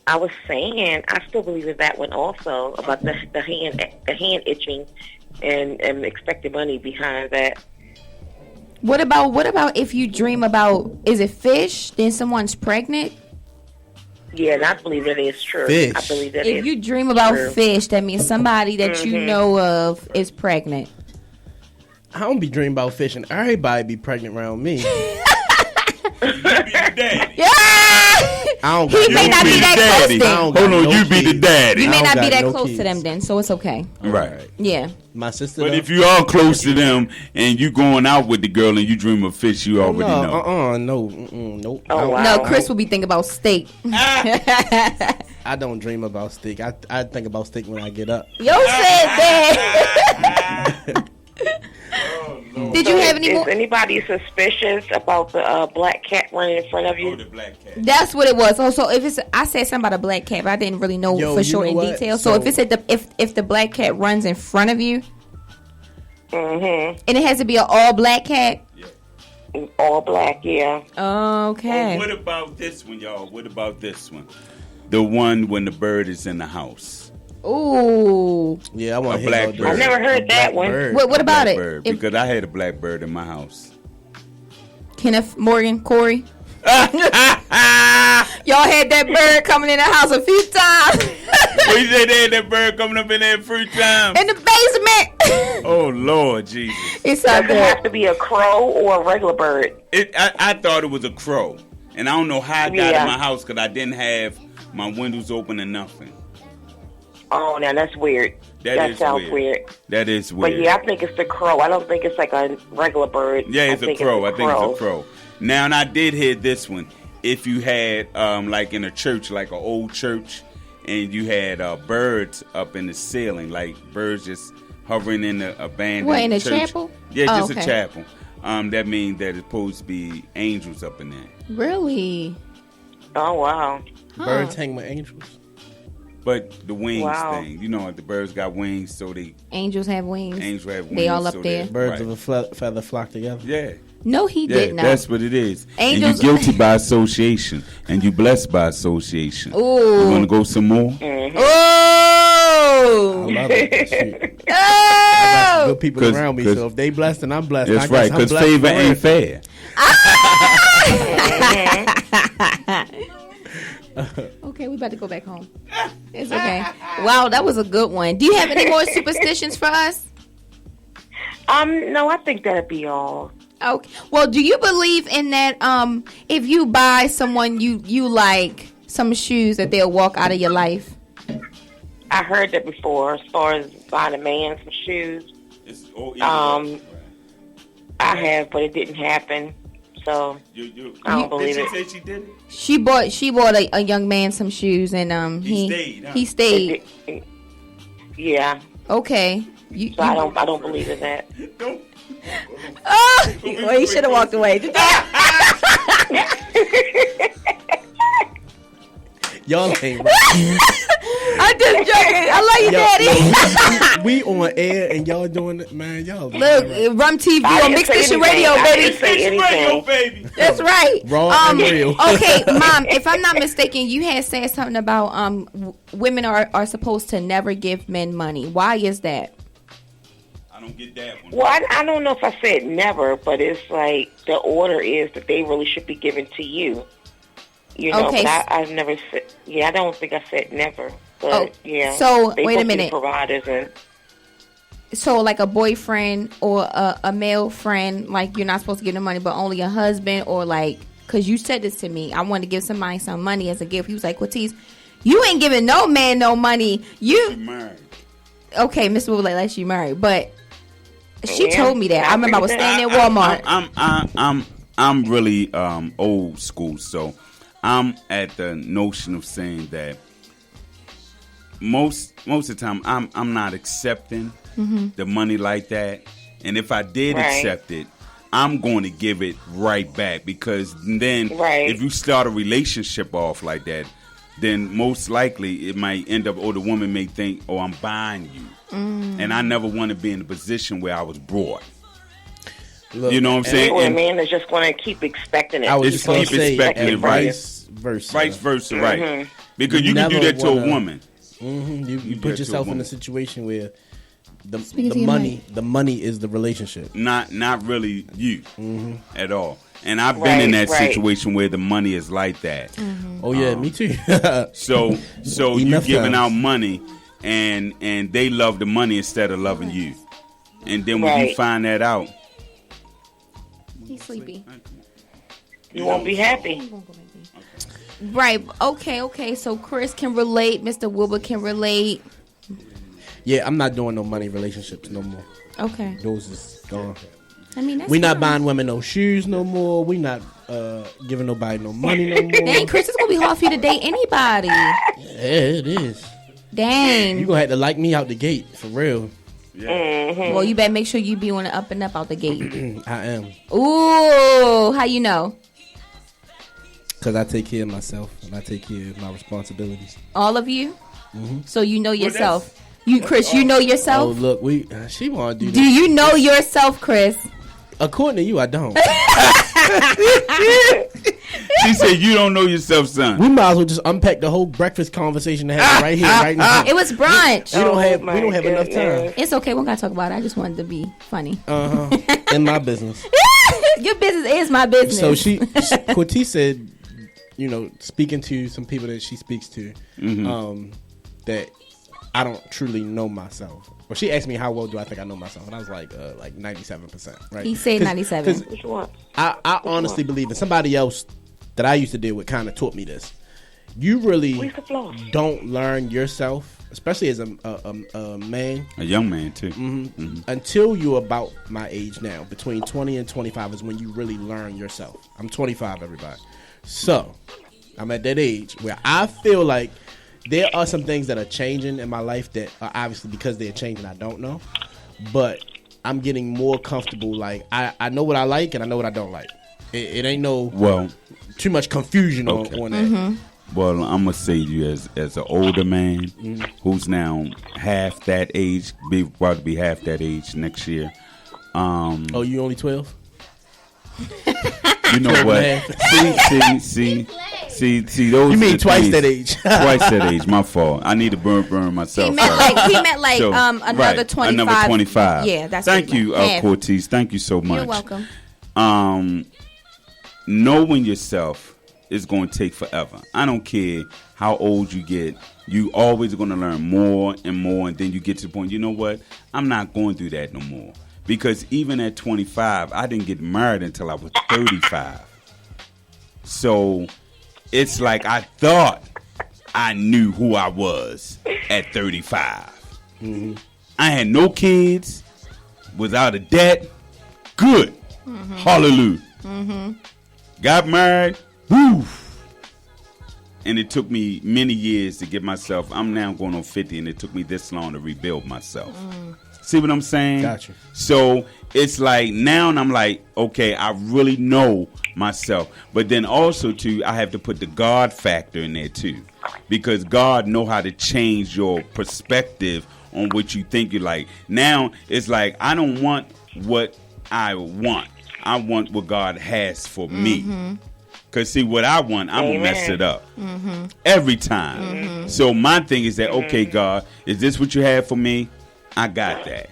D: I was saying I still believe in that one also about the hand itching and expecting money behind that.
A: What about if you dream about, is it fish? Then someone's pregnant?
D: Yeah, and I believe that is true.
B: Fish.
D: I believe that
A: if you dream about
D: true.
A: Fish, that means somebody that you know of is pregnant.
B: I don't be dreaming about fish, and everybody be pregnant around me.
C: You be the daddy.
A: Yeah!
B: He
A: may not be that close then.
C: Hold on, you be the daddy.
A: You may not be that close to them then, so it's okay.
C: Right.
A: Yeah.
B: My sister.
C: But if you are close to them and you going out with the girl and you dream of fish, you already know.
B: Nope.
D: Oh, wow.
A: No, Chris will be thinking about steak.
B: I don't dream about steak. I think about steak when I get up.
A: Yo said that. Did you have any
D: Is
A: more?
D: anybody suspicious about the black cat running in front of you?
C: Oh, the black cat.
A: That's what it was. Oh, so if it's, I said something about a black cat, but I didn't really know for sure in detail. So if it's if the black cat runs in front of you, and it has to be an all black cat.
D: Yeah. All black, yeah.
A: Okay.
C: What about this one, y'all? What about this one? The one when the bird is in the house.
A: Ooh.
B: Yeah, I want
C: a black bird.
D: I've never heard that one.
A: What about it?
C: Bird, because I had a black bird in my house.
A: Kenneth, Morgan, Corey. Y'all had that bird coming in the house a few times.
C: We said they had that bird coming up in there a few times.
A: In the basement.
C: Oh, Lord Jesus.
A: It's
D: Does it have to be a crow or a regular bird?
C: I thought it was a crow. And I don't know how I got in my house because I didn't have my windows open or nothing.
D: Oh, now that's weird. That sounds weird.
C: That is weird.
D: But yeah, I think it's the crow. I don't think it's like a regular bird.
C: Yeah, it's a crow. I think it's a crow. Now, and I did hear this one. If you had, like in a church, like an old church, and you had birds up in the ceiling, like birds just hovering in the abandoned
A: What, in a
C: church.
A: chapel?
C: Yeah, just
A: okay.
C: a chapel. That means that it's supposed to be angels up in there.
A: Really?
D: Oh, wow.
B: Birds hang with angels.
C: But the wings
D: Wow.
C: thing, you know, the birds got wings, so
A: Angels have wings.
C: angels have wings.
A: They all up
C: so
A: there.
B: Birds
C: right.
B: of a feather flock together.
C: Yeah.
A: No, he
C: Yeah,
A: did not.
C: that's what it is.
A: Angels-
C: And you're guilty by association, and you blessed by association.
A: Ooh.
C: You want to go some more?
B: I
A: Oh!
B: love it. Shoot.
A: Oh!
B: Good people
C: 'Cause-
B: around me,
C: 'cause-
B: so if they blessed, then I'm blessed.
C: That's
B: I guess
C: right,
B: I'm
C: because
B: blessed
C: favor
B: for
C: ain't
B: it.
C: fair.
A: Okay, we about to go back home. It's okay. Wow, that was a good one. Do you have any more superstitions for us?
D: No, I think that'd be all.
A: Okay. Well, do you believe in that? If you buy someone you like some shoes, that they'll walk out of your life?
D: I heard that before, as far as buying a man some shoes. I have, but it didn't happen. So I don't believe
C: did
D: it.
C: she say she did it?
A: She bought a young man some shoes, and
C: He stayed, huh?
A: he stayed.
D: Yeah,
A: Okay.
D: so I don't believe in that.
C: Don't.
A: Oh, well, he should have walked away.
B: Y'all ain't right.
A: I'm just joking. I love you, Daddy.
B: We on air and y'all doing it, man. Y'all
A: Look, Rum TV
D: I
A: on
D: didn't
A: Mixed
D: say
A: Station
D: anything.
A: Radio,
D: I
A: baby.
D: didn't say anything.
C: baby.
A: That's right.
B: Raw and real.
A: Okay, Mom, if I'm not mistaken, you had said something about women are supposed to never give men money. Why is that?
C: I don't get that one.
D: Well, I don't know if I said never, but it's like the order is that they really should be given to you. You know,
A: Okay.
D: but I've never said. Yeah, I don't think I said never. But
A: Oh,
D: yeah.
A: so,
D: they
A: wait a
D: supposed to be
A: minute.
D: Providers and
A: So, like a boyfriend or a male friend, like you're not supposed to give them money, but only a husband, or like, because you said this to me, I want to give somebody some money as a gift. He was like, Quatis, you ain't giving no man no money. You
C: Married.
A: okay? Mr. Wood, like you married, but she
D: Yeah,
A: told me that. I remember I was standing at Walmart.
C: I'm really old school, so I'm at the notion of saying that most of the time I'm not accepting the money like that, and if I did
D: Right.
C: accept it, I'm going to give it right back, because then
D: Right.
C: if you start a relationship off like that, then most likely it might end up, or the woman may think, oh, I'm buying you. And I never want to be in a position where I was brought.
B: Look,
C: You know what I'm saying?
D: or a
C: And
D: man is just going to keep expecting it.
B: I was
C: Just
B: just going
C: keep
B: to say,
C: expecting
B: and
C: it, right?
B: vice versa.
C: vice versa, right? Because
B: You
C: you can do
B: never
C: that to a
B: wanna-
C: woman.
B: You
C: do that
B: put
C: to a
B: yourself in
C: woman.
B: a situation where the
A: Speaking to your
B: the money is the relationship.
C: Not really you at all. And I've been in
D: Right,
C: that
D: right.
C: situation where the money is like that.
B: Oh yeah, me too.
C: So you
B: Enough
C: giving
B: times.
C: out money, and they love the money instead of loving you. And then when you
D: Right.
C: find that out,
A: He's sleepy.
D: You won't be happy.
A: Right. Okay. So Chris can relate. Mr. Wilbur can relate.
B: Yeah, I'm not doing no money relationships no more.
A: Okay.
B: Those is gone.
A: I mean, that's
B: We not
A: fine.
B: buying women no shoes no more. We not giving nobody no money no more.
A: Dang, Chris, it's gonna be hard for you to date anybody.
B: Yeah, it is.
A: Dang.
B: You gonna have to like me out the gate for real.
A: Well, you better make sure you be on the up and up out the gate.
B: I am,
A: Ooh, how you know?
B: because I take care of myself and I take care of my responsibilities.
A: All of you. So you know yourself. You, Chris, you know
B: Oh
A: yourself.
B: look, she want to do
A: Do
B: that.
A: you know yourself, Chris?
B: According to you, I don't.
C: she said, "You don't know yourself, son."
B: We might as well just unpack the whole breakfast conversation and have it right here, right now.
A: It was brunch.
B: We don't
D: Oh,
B: have
D: my
B: enough time.
D: goodness.
A: It's okay. We don't gotta talk about it. I just wanted to be funny.
B: In my business.
A: Your business is my business.
B: So Cortez said, speaking to some people that she speaks to, that I don't truly know myself. Well, she asked me how well do I think I know myself, and I was like 97%. Right?
A: He said 97.
B: 'cause I honestly believe, and somebody else that I used to deal with kind of taught me this. you really
D: We used to floss.
B: don't learn yourself, especially as a man.
C: A young man too.
B: Until you're about my age now, between 20 and 25 is when you really learn yourself. I'm 25, everybody. So I'm at that age where I feel like there are some things that are changing in my life that are obviously because they're changing, I don't know. But I'm getting more comfortable. Like, I know what I like and I know what I don't like. It ain't too much confusion on that.
C: Well, I'm gonna say to you as an older man who's now half that age, about to be half that age next year.
B: Oh, you only 12?
C: You know what? See, those.
B: You mean twice that age?
C: Twice that age. My fault. I need to burn myself.
A: He meant like
C: So,
A: another 25.
C: Another 25.
A: Yeah, that's.
C: Thank you, Cortez. Thank you so much.
A: You're welcome.
C: Knowing yourself is going to take forever. I don't care how old you get. You always going to learn more and more, and then you get to the point. You know what? I'm not going through that no more. Because even at 25, I didn't get married until I was 35. So it's like I thought I knew who I was at 35. I had no kids, was out of debt. Good. Hallelujah. Got married. Woo. And it took me many years to get myself. I'm now going on 50, and it took me this long to rebuild myself. See what I'm saying?
B: Gotcha.
C: So it's like now I'm like, okay, I really know myself. But then also too, I have to put the God factor in there too, because God know how to change your perspective on what you think you like. Now it's like I don't want what I want. I want what God has for me. Because see, what I want, I'm going to mess it up. Every time. So my thing is that, okay, God, is this what you have for me? I got that.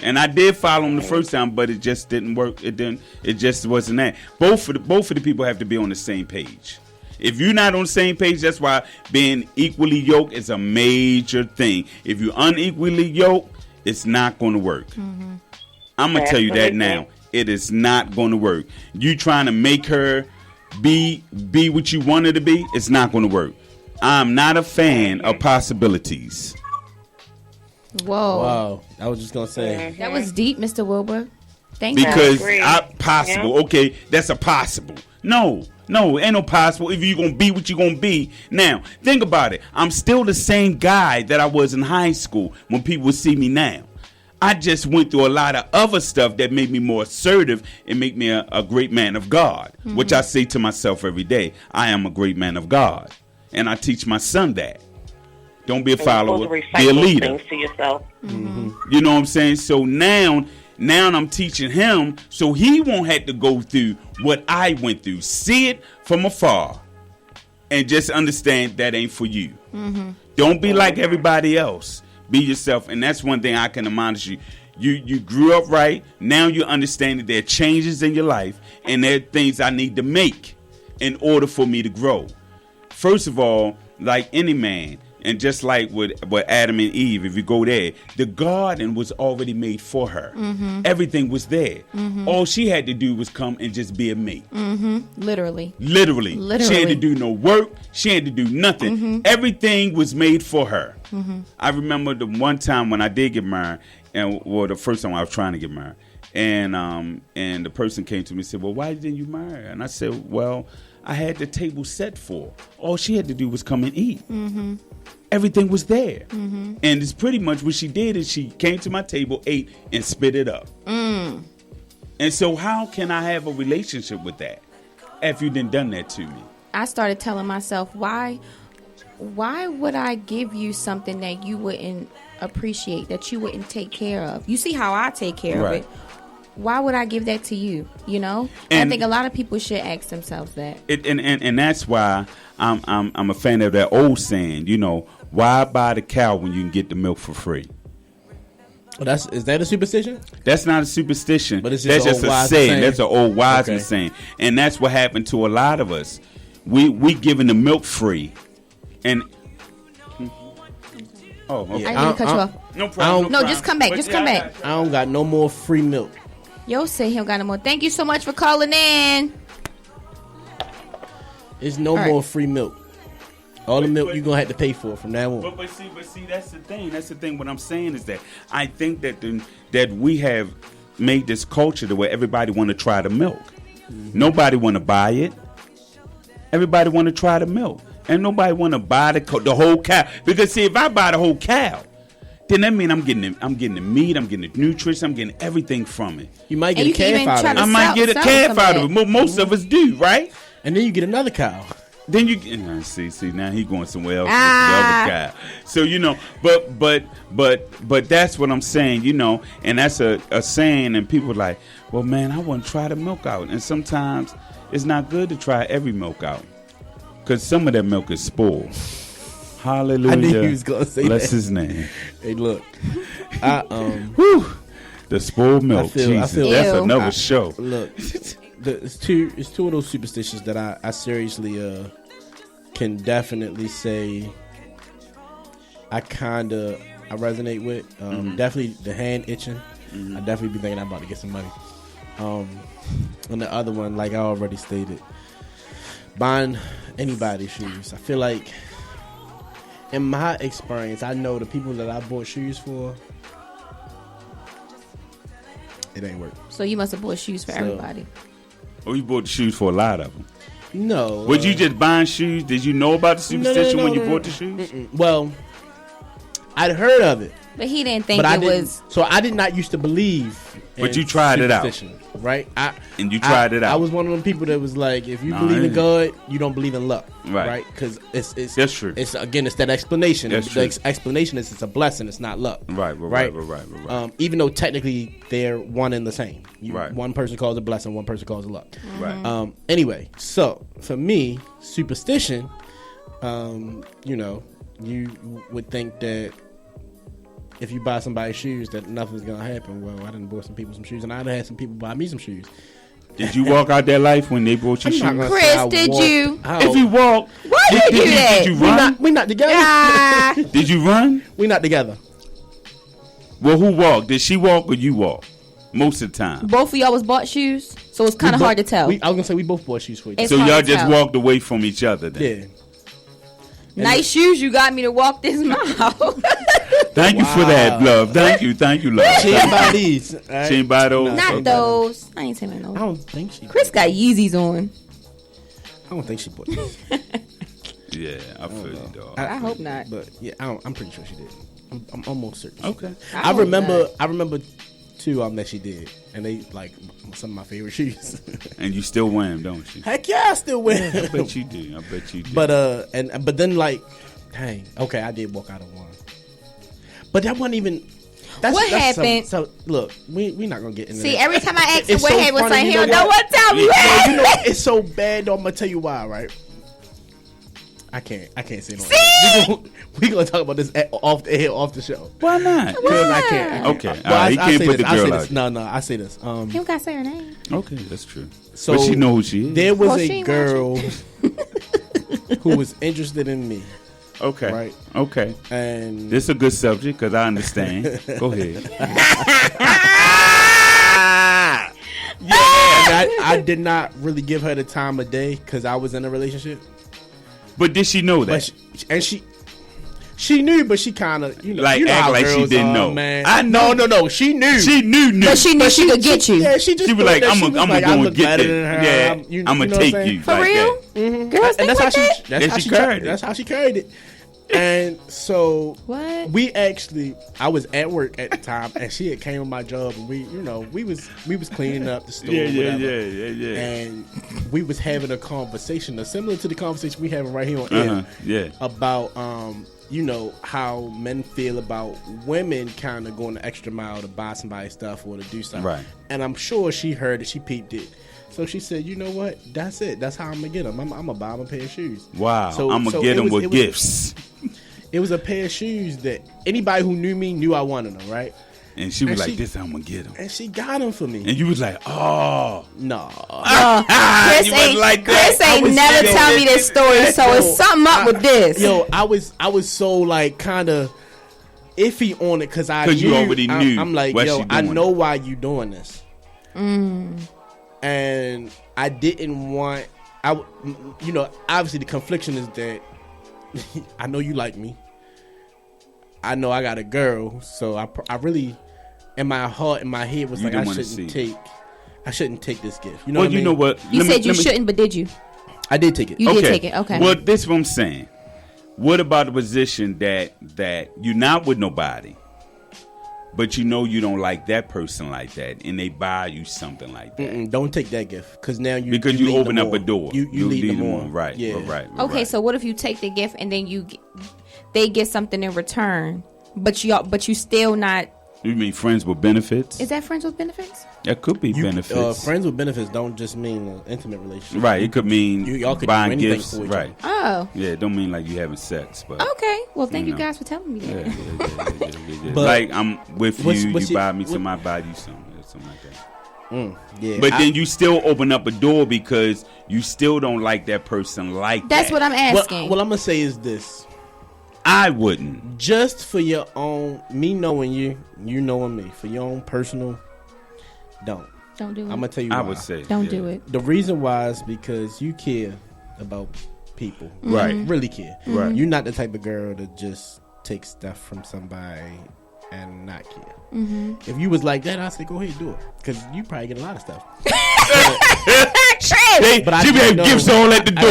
C: And I did follow him the first time, but it just didn't work. It just wasn't that. Both of the people have to be on the same page. If you're not on the same page, that's why being equally yoked is a major thing. If you're unequally yoked, it's not going to work. I'm going to tell you that now. It is not going to work. You trying to make her be what you want her to be, it's not going to work. I'm not a fan of possibilities.
A: Whoa.
B: Wow. I was just going to say.
A: That was deep, Mr. Wilbur. Thank you.
C: Because possible. Okay, that's a possible. No, ain't no possible if you're going to be what you're going to be. Now, think about it. I'm still the same guy that I was in high school when people see me now. I just went through a lot of other stuff that made me more assertive and make me a great man of God, which I say to myself every day. I am a great man of God. And I teach my son that. Don't be a follower, be a leader.
D: Things to yourself.
C: You know what I'm saying? So now I'm teaching him so he won't have to go through what I went through. See it from afar and just understand that ain't for you. Don't be like everybody else. Be yourself. And that's one thing I can admonish you. You grew up right. Now you understand that there are changes in your life and there are things I need to make in order for me to grow. First of all, like any man, and just like with Adam and Eve, if you go there, the garden was already made for her. Everything was there. All she had to do was come and just be a mate.
A: Literally.
C: She had to do no work. She had to do nothing. Everything was made for her. I remember the one time when I did get married, the first time I was trying to get married, and the person came to me and said, well, why didn't you marry her? And I said, well, I had the table set for her. All she had to do was come and eat. Everything was there. And it's pretty much what she did is she came to my table, ate, and spit it up. And so how can I have a relationship with that after you done that to me?
A: I started telling myself, why would I give you something that you wouldn't appreciate, that you wouldn't take care of? You see how I take care of it. Why would I give that to you? You know? And I think a lot of people should ask themselves that.
C: And that's why I'm a fan of that old saying, you know, why buy the cow when you can get the milk for free?
B: Well, is that a superstition?
C: That's not a superstition.
B: But that's
C: just a saying. That's an old wiseman saying. And that's what happened to a lot of us. We giving the milk free. And okay.
A: I didn't cut you off.
C: No problem.
A: No, just come back. Just come back.
B: I don't got no more free milk.
A: Yo say he don't got no more. Thank you so much for calling in.
B: There's no more free milk. All the milk you're gonna have to pay for from now on.
C: But see, that's the thing. That's the thing. What I'm saying is that I think that we have made this culture to where everybody want to try the milk. Mm-hmm. Nobody want to buy it. Everybody want to try the milk, and nobody want to buy the whole cow. Because see, if I buy the whole cow, then that means I'm getting the meat, I'm getting the nutrients, I'm getting everything from it.
B: You might get a calf out of it.
C: I might get a calf out of it. Most of us do, right?
B: And then you get another cow.
C: Then you see now he going somewhere else with the other cow. So but that's what I'm saying, and that's a saying, and people are like, well, man, I want to try the milk out, and sometimes it's not good to try every milk out because some of that milk is spoiled. Hallelujah. I
B: knew he was going to say
C: Bless
B: that.
C: his name.
B: Hey, look.
C: The spoiled milk. Jesus, that's another show.
B: Look, it's two of those superstitions that I seriously can definitely say I resonate with. Definitely the hand itching. I definitely be thinking I'm about to get some money. And the other one, like I already stated, buying anybody's shoes. I feel like, in my experience, I know the people that I bought shoes for, it ain't work.
A: So you must have bought shoes for everybody.
C: Oh, you bought the shoes for a lot of them.
B: No.
C: Was you just buying shoes? Did you know about the superstition when you bought the shoes?
B: Well, I'd heard of it.
A: But he didn't think it was.
B: So I did not used to believe.
C: But you tried it out,
B: right?
C: And you tried it out.
B: I was one of them people that was like, if you believe in God, you don't believe in luck, right? Because it's
C: that's true.
B: It's that explanation.
C: That's
B: the explanation is it's a blessing. It's not luck,
C: right.
B: Even though technically they're one and the same.
C: Right.
B: One person calls it a blessing, one person calls it luck.
C: Right.
B: Anyway, so for me, superstition, you would think that if you buy somebody shoes that nothing's gonna happen. Well, I done bought some people some shoes, and I done had some people buy me some shoes.
C: Did you walk out their life when they bought you shoes?
A: Chris, did you?
C: If you walk,
A: why did you do that?
C: Did you run?
B: We not together.
C: Did you run?
B: We not together.
C: Well, who walked? Did she walk or you walk? Most of the time.
A: Both of y'all was bought shoes, so it's kind of hard to tell.
B: I was gonna say we both bought shoes for each other.
C: So y'all just walked away from each other then?
B: Yeah.
A: Nice shoes you got me to walk this mile.
C: Thank you for that, love. Thank you, love.
B: She ain't buy these.
C: Right? She ain't buy those?
A: Not those. I ain't saying those.
B: I don't think she
A: Chris got Yeezys on.
B: I don't think she bought these.
C: Yeah, I feel you, dog.
A: I hope not.
B: But yeah, I'm pretty sure she did. I'm almost certain.
C: Okay.
B: I remember two of them that she did, and they like some of my favorite shoes.
C: And you still wear them, don't you?
B: Heck yeah, I still wear them.
C: I bet you do.
B: But then like, dang, okay, I did walk out of one. But that wasn't even.
A: What happened?
B: So look, we not gonna get into that.
A: See, every time I ask him what happened,
B: funny,
A: he don't know what tell me.
B: It's so bad. Though, I'm gonna tell you why, right? I can't say no.
A: See?
B: We gonna talk about this off the show.
C: Why not?
B: Because I can't.
C: Okay, he can't put the girl out.
B: No, I say this.
A: You don't gotta say her name.
C: Okay, that's true.
B: So
C: but she know who she is.
B: There was a girl who was interested in me.
C: Okay.
B: Right.
C: Okay.
B: And
C: this is a good subject because I understand. Go ahead.
B: Yeah, and I did not really give her the time of day because I was in a relationship.
C: But did she know that?
B: She knew, but she kind of,
C: like
B: you know
C: act like she didn't know.
B: Man.
C: I know.
B: No. She knew.
C: She knew.
A: But she knew she could get you.
B: Yeah, she just.
C: She was like, I'm gonna go and get it. Yeah, I'm gonna take you.
A: For real?
B: Mm-hmm.
A: Girls think like that?
B: That's how she carried it. And so
A: what?
B: I was at work at the time, and she had came on my job, and we was cleaning up the store.
C: Yeah.
B: And we was having a conversation, similar to the conversation we having right here on air.
C: Yeah.
B: About how men feel about women kind of going the extra mile to buy somebody stuff or to do something.
C: Right.
B: And I'm sure she heard it, she peeped it. So she said, you know what? That's it. That's how I'm going to get them. I'm going to buy them a pair of shoes.
C: Wow. So I'm going to get them with gifts.
B: It was a pair of shoes that anybody who knew me knew I wanted them, right?
C: And she was like, this is how I'm going to get them.
B: And she got them for me.
C: And you was like, oh.
B: No.
A: Chris ain't never tell me this story, so it's something up with this.
B: I was so like kind of iffy on it because
C: you already knew.
B: I'm like, I know why you doing this. And I didn't want, obviously the confliction is that, I know you like me. I know I got a girl, so I really, in my heart, in my head, was like, I shouldn't take this gift. You know what I mean?
C: You know what?
A: You said you shouldn't, but did you?
B: I did take it.
A: You did take it. Okay.
C: Well, this is what I'm saying. What about the position that you're not with nobody, but you know you don't like that person like that, and they buy you something like that?
B: Don't take that gift, because now you
C: open up a door.
B: You lead them on.
C: Right.
B: Yeah.
C: Right.
A: Okay. So what if you take the gift and then they get something in return, but you still not?
C: You mean friends with benefits?
A: Is that friends with benefits?
C: That could be benefits.
B: Friends with benefits don't just mean an intimate relationship.
C: Right. It could mean
B: y'all could
C: buying
B: do
C: gifts.
B: For each
C: Right.
B: other.
A: Oh.
C: Yeah. It don't mean like you having sex, but
A: okay. Well, thank you guys for telling me that.
C: Yeah.
B: But
C: like I'm with you. You buy me something, I buy you something like that.
B: Yeah.
C: But then you still open up a door because you still don't like that person like
A: That's
C: that.
A: what I'm asking.
B: What I'm gonna say is this.
C: I wouldn't.
B: Just for your own, me knowing you knowing me, for your own personal, don't
A: do it.
B: I'm gonna tell you why.
C: I would say
A: Don't do it.
B: The reason why is because you care about people.
C: Right.
B: Really care.
C: Right.
B: You're not the type of girl to just take stuff from somebody and not care. If you was like that, I'd say go ahead and do it, because you probably get a lot of stuff.
C: But she be having gifts all at the door.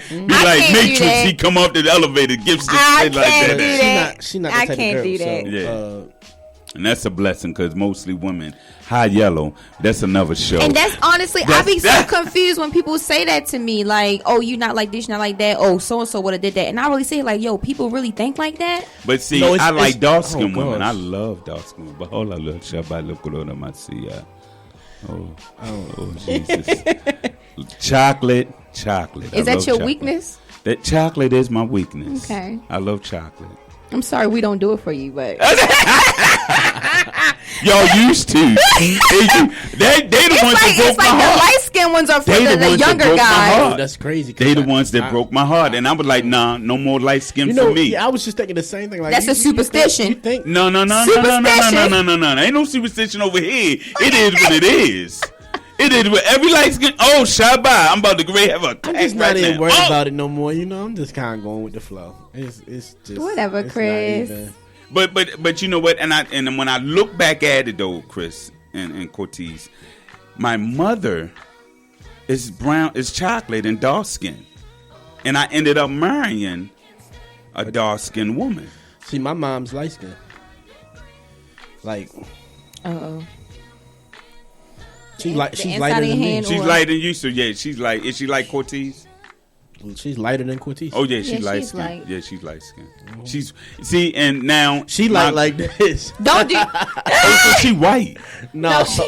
C: Be like Matrix. He come up to the elevator, gifts and shit like that.
B: She's not the type of girl.
A: do that.
B: So,
C: and that's a blessing, because mostly women, high yellow. That's another show.
A: And that's honestly, I be so confused when people say that to me, like, "Oh, you not like this, you not like that. Oh, so and so would have did that." And I really say, like, "Yo, people really think like that."
C: But see,
B: No,
C: I like dark skinned
B: gosh.
C: women. I love dark skinned women. But hold on, look, Shabbat look on my see. Oh, Jesus. Chocolate.
A: Is that your weakness?
C: That chocolate is my weakness.
A: Okay.
C: I love chocolate.
A: I'm sorry we don't do it for you, but
C: Y'all used to. They the ones that broke my
A: the
C: heart.
A: light skinned ones are for
C: They the
A: the
C: ones that
A: younger
C: broke my
A: guys.
C: heart.
B: that's crazy.
C: They the ones that broke my heart, and I was like, nah, no more light skin for me.
B: Yeah, I was just thinking the same thing. Like,
A: That's a superstition.
B: You think?
C: No. Ain't no superstition over here. It is what it is. It is with every light skin. Oh, Shabbat, I'm about to have a.
B: I'm just not even worried about it no more. I'm just kind of going with the flow. It's just
A: Whatever,
B: it's
A: Chris.
C: But you know what? And when I look back at it though, Chris and Cortez, my mother is brown, is chocolate and dark skin, and I ended up marrying a dark skinned woman.
B: See, my mom's light skin. Like, she's lighter than me.
C: She's lighter than you, so yeah, she's like. Is she like Cortez?
B: She's lighter than Cortez.
C: Oh yeah, she's light skinned. Yeah, she's light skinned. And now
B: she like this.
A: Don't do.
C: So she white.
B: No,
A: so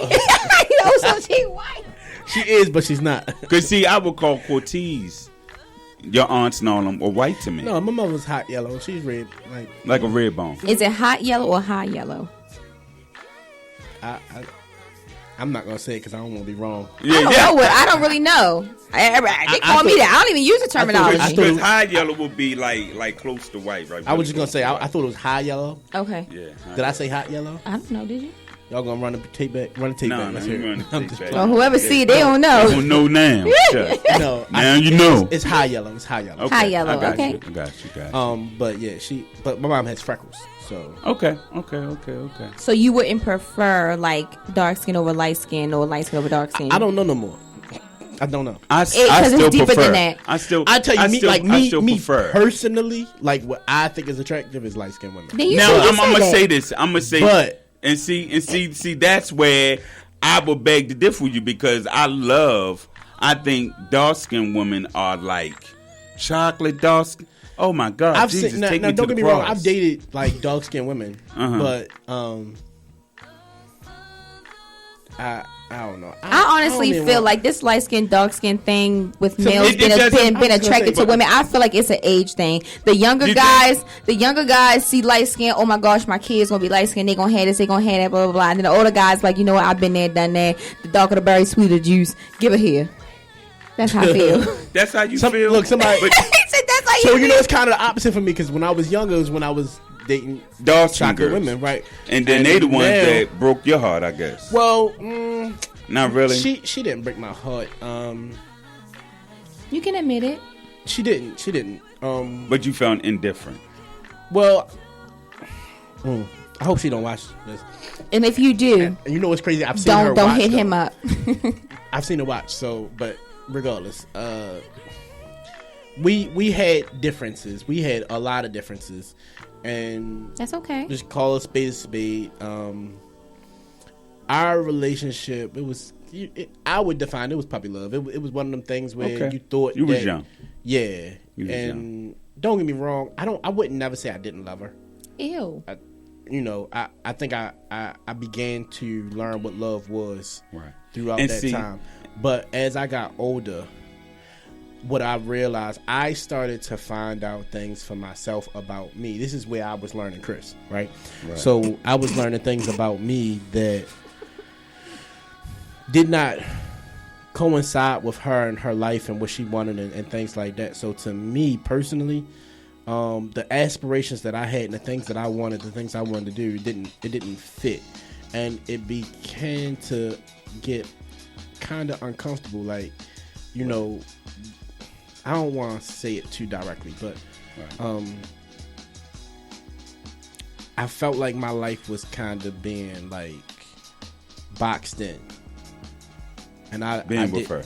A: she white.
B: She is, but she's not.
C: Cause see, I would call Cortez. Your aunts and all them are white to me.
B: No, my mother's hot yellow. She's red,
C: like a red bone.
A: Is it hot yellow or high yellow?
B: I'm not gonna say it because I don't want to be wrong.
A: I don't really know. They call me that. I don't even use the terminology.
C: Because high yellow would be like close to white, right?
B: I was just gonna say I thought it was high yellow.
A: Okay.
C: Yeah.
B: Did I say hot yellow?
A: I don't know. Did you?
B: Y'all gonna run the tape back? Let's hear it.
A: Well, whoever see it, they don't know.
C: They don't know now.
B: No,
C: now you know.
B: It's high yellow. It's high yellow.
A: Okay. High yellow.
C: I
A: okay.
C: I got you.
B: But my mom has freckles. So
C: okay.
A: So you wouldn't prefer like dark skin over light skin or light skin over dark skin?
B: I don't know no more. I don't know.
C: I still
A: it's deeper
C: prefer.
A: Than that.
C: I
B: tell you,
C: I still prefer.
B: Personally, like what I think is attractive is light skinned women.
C: Now I'm gonna say this. I'm gonna say,
B: but
C: and see. That's where I would beg to differ with you, because I think dark skinned women are like chocolate dark skin. Oh my God!
B: I've
C: Jesus,
B: seen.
C: take
B: Now
C: me
B: don't
C: to
B: get me
C: the
B: wrong.
C: cross.
B: I've dated like dark skinned women, but I don't know.
A: I honestly feel like this light skin, dark skin thing with males
C: it
A: been attracted to women. I feel like it's an age thing. The younger guys see light skin. Oh my gosh, my kids gonna be light skin. They gonna have this. They gonna have that. Blah blah blah. And then the older guys like, you know what? I've been there, done that. The darker the berry, sweeter juice. Give it here. That's how I feel.
C: That's how you feel.
B: Look, somebody.
A: That's how
B: so you know, it's kind of the opposite for me, because when I was younger, it was when I was dating
C: dark
B: chocolate women, right?
C: And then they the ones that broke your heart, I guess.
B: Well,
C: not really.
B: She didn't break my heart.
A: You can admit it.
B: She didn't.
C: But you found indifferent.
B: Well, I hope she don't watch this.
A: And if you do,
B: and you know what's crazy? I've seen her watch.
A: Don't hit him up.
B: I've seen her watch. So, but regardless, we had differences. We had a lot of differences, and
A: that's okay.
B: Just call a spade a spade. Our relationship, I would define it was puppy love. It was one of them things where you thought
C: you was young.
B: Yeah, and don't get me wrong. I wouldn't never say I didn't love her.
A: Ew.
B: I think I began to learn what love was throughout
C: and
B: that time. But as I got older, what I realized, I started to find out things for myself about me. This is where I was learning Chris, right? So I was learning things about me that did not coincide with her and her life and what she wanted and things like that. So to me personally, the aspirations that I had and the things that I wanted, the things I wanted to do, it didn't fit, and it began to get kind of uncomfortable. Like, I don't want to say it too directly, but I felt like my life was kind of being like boxed in, and I
C: with her.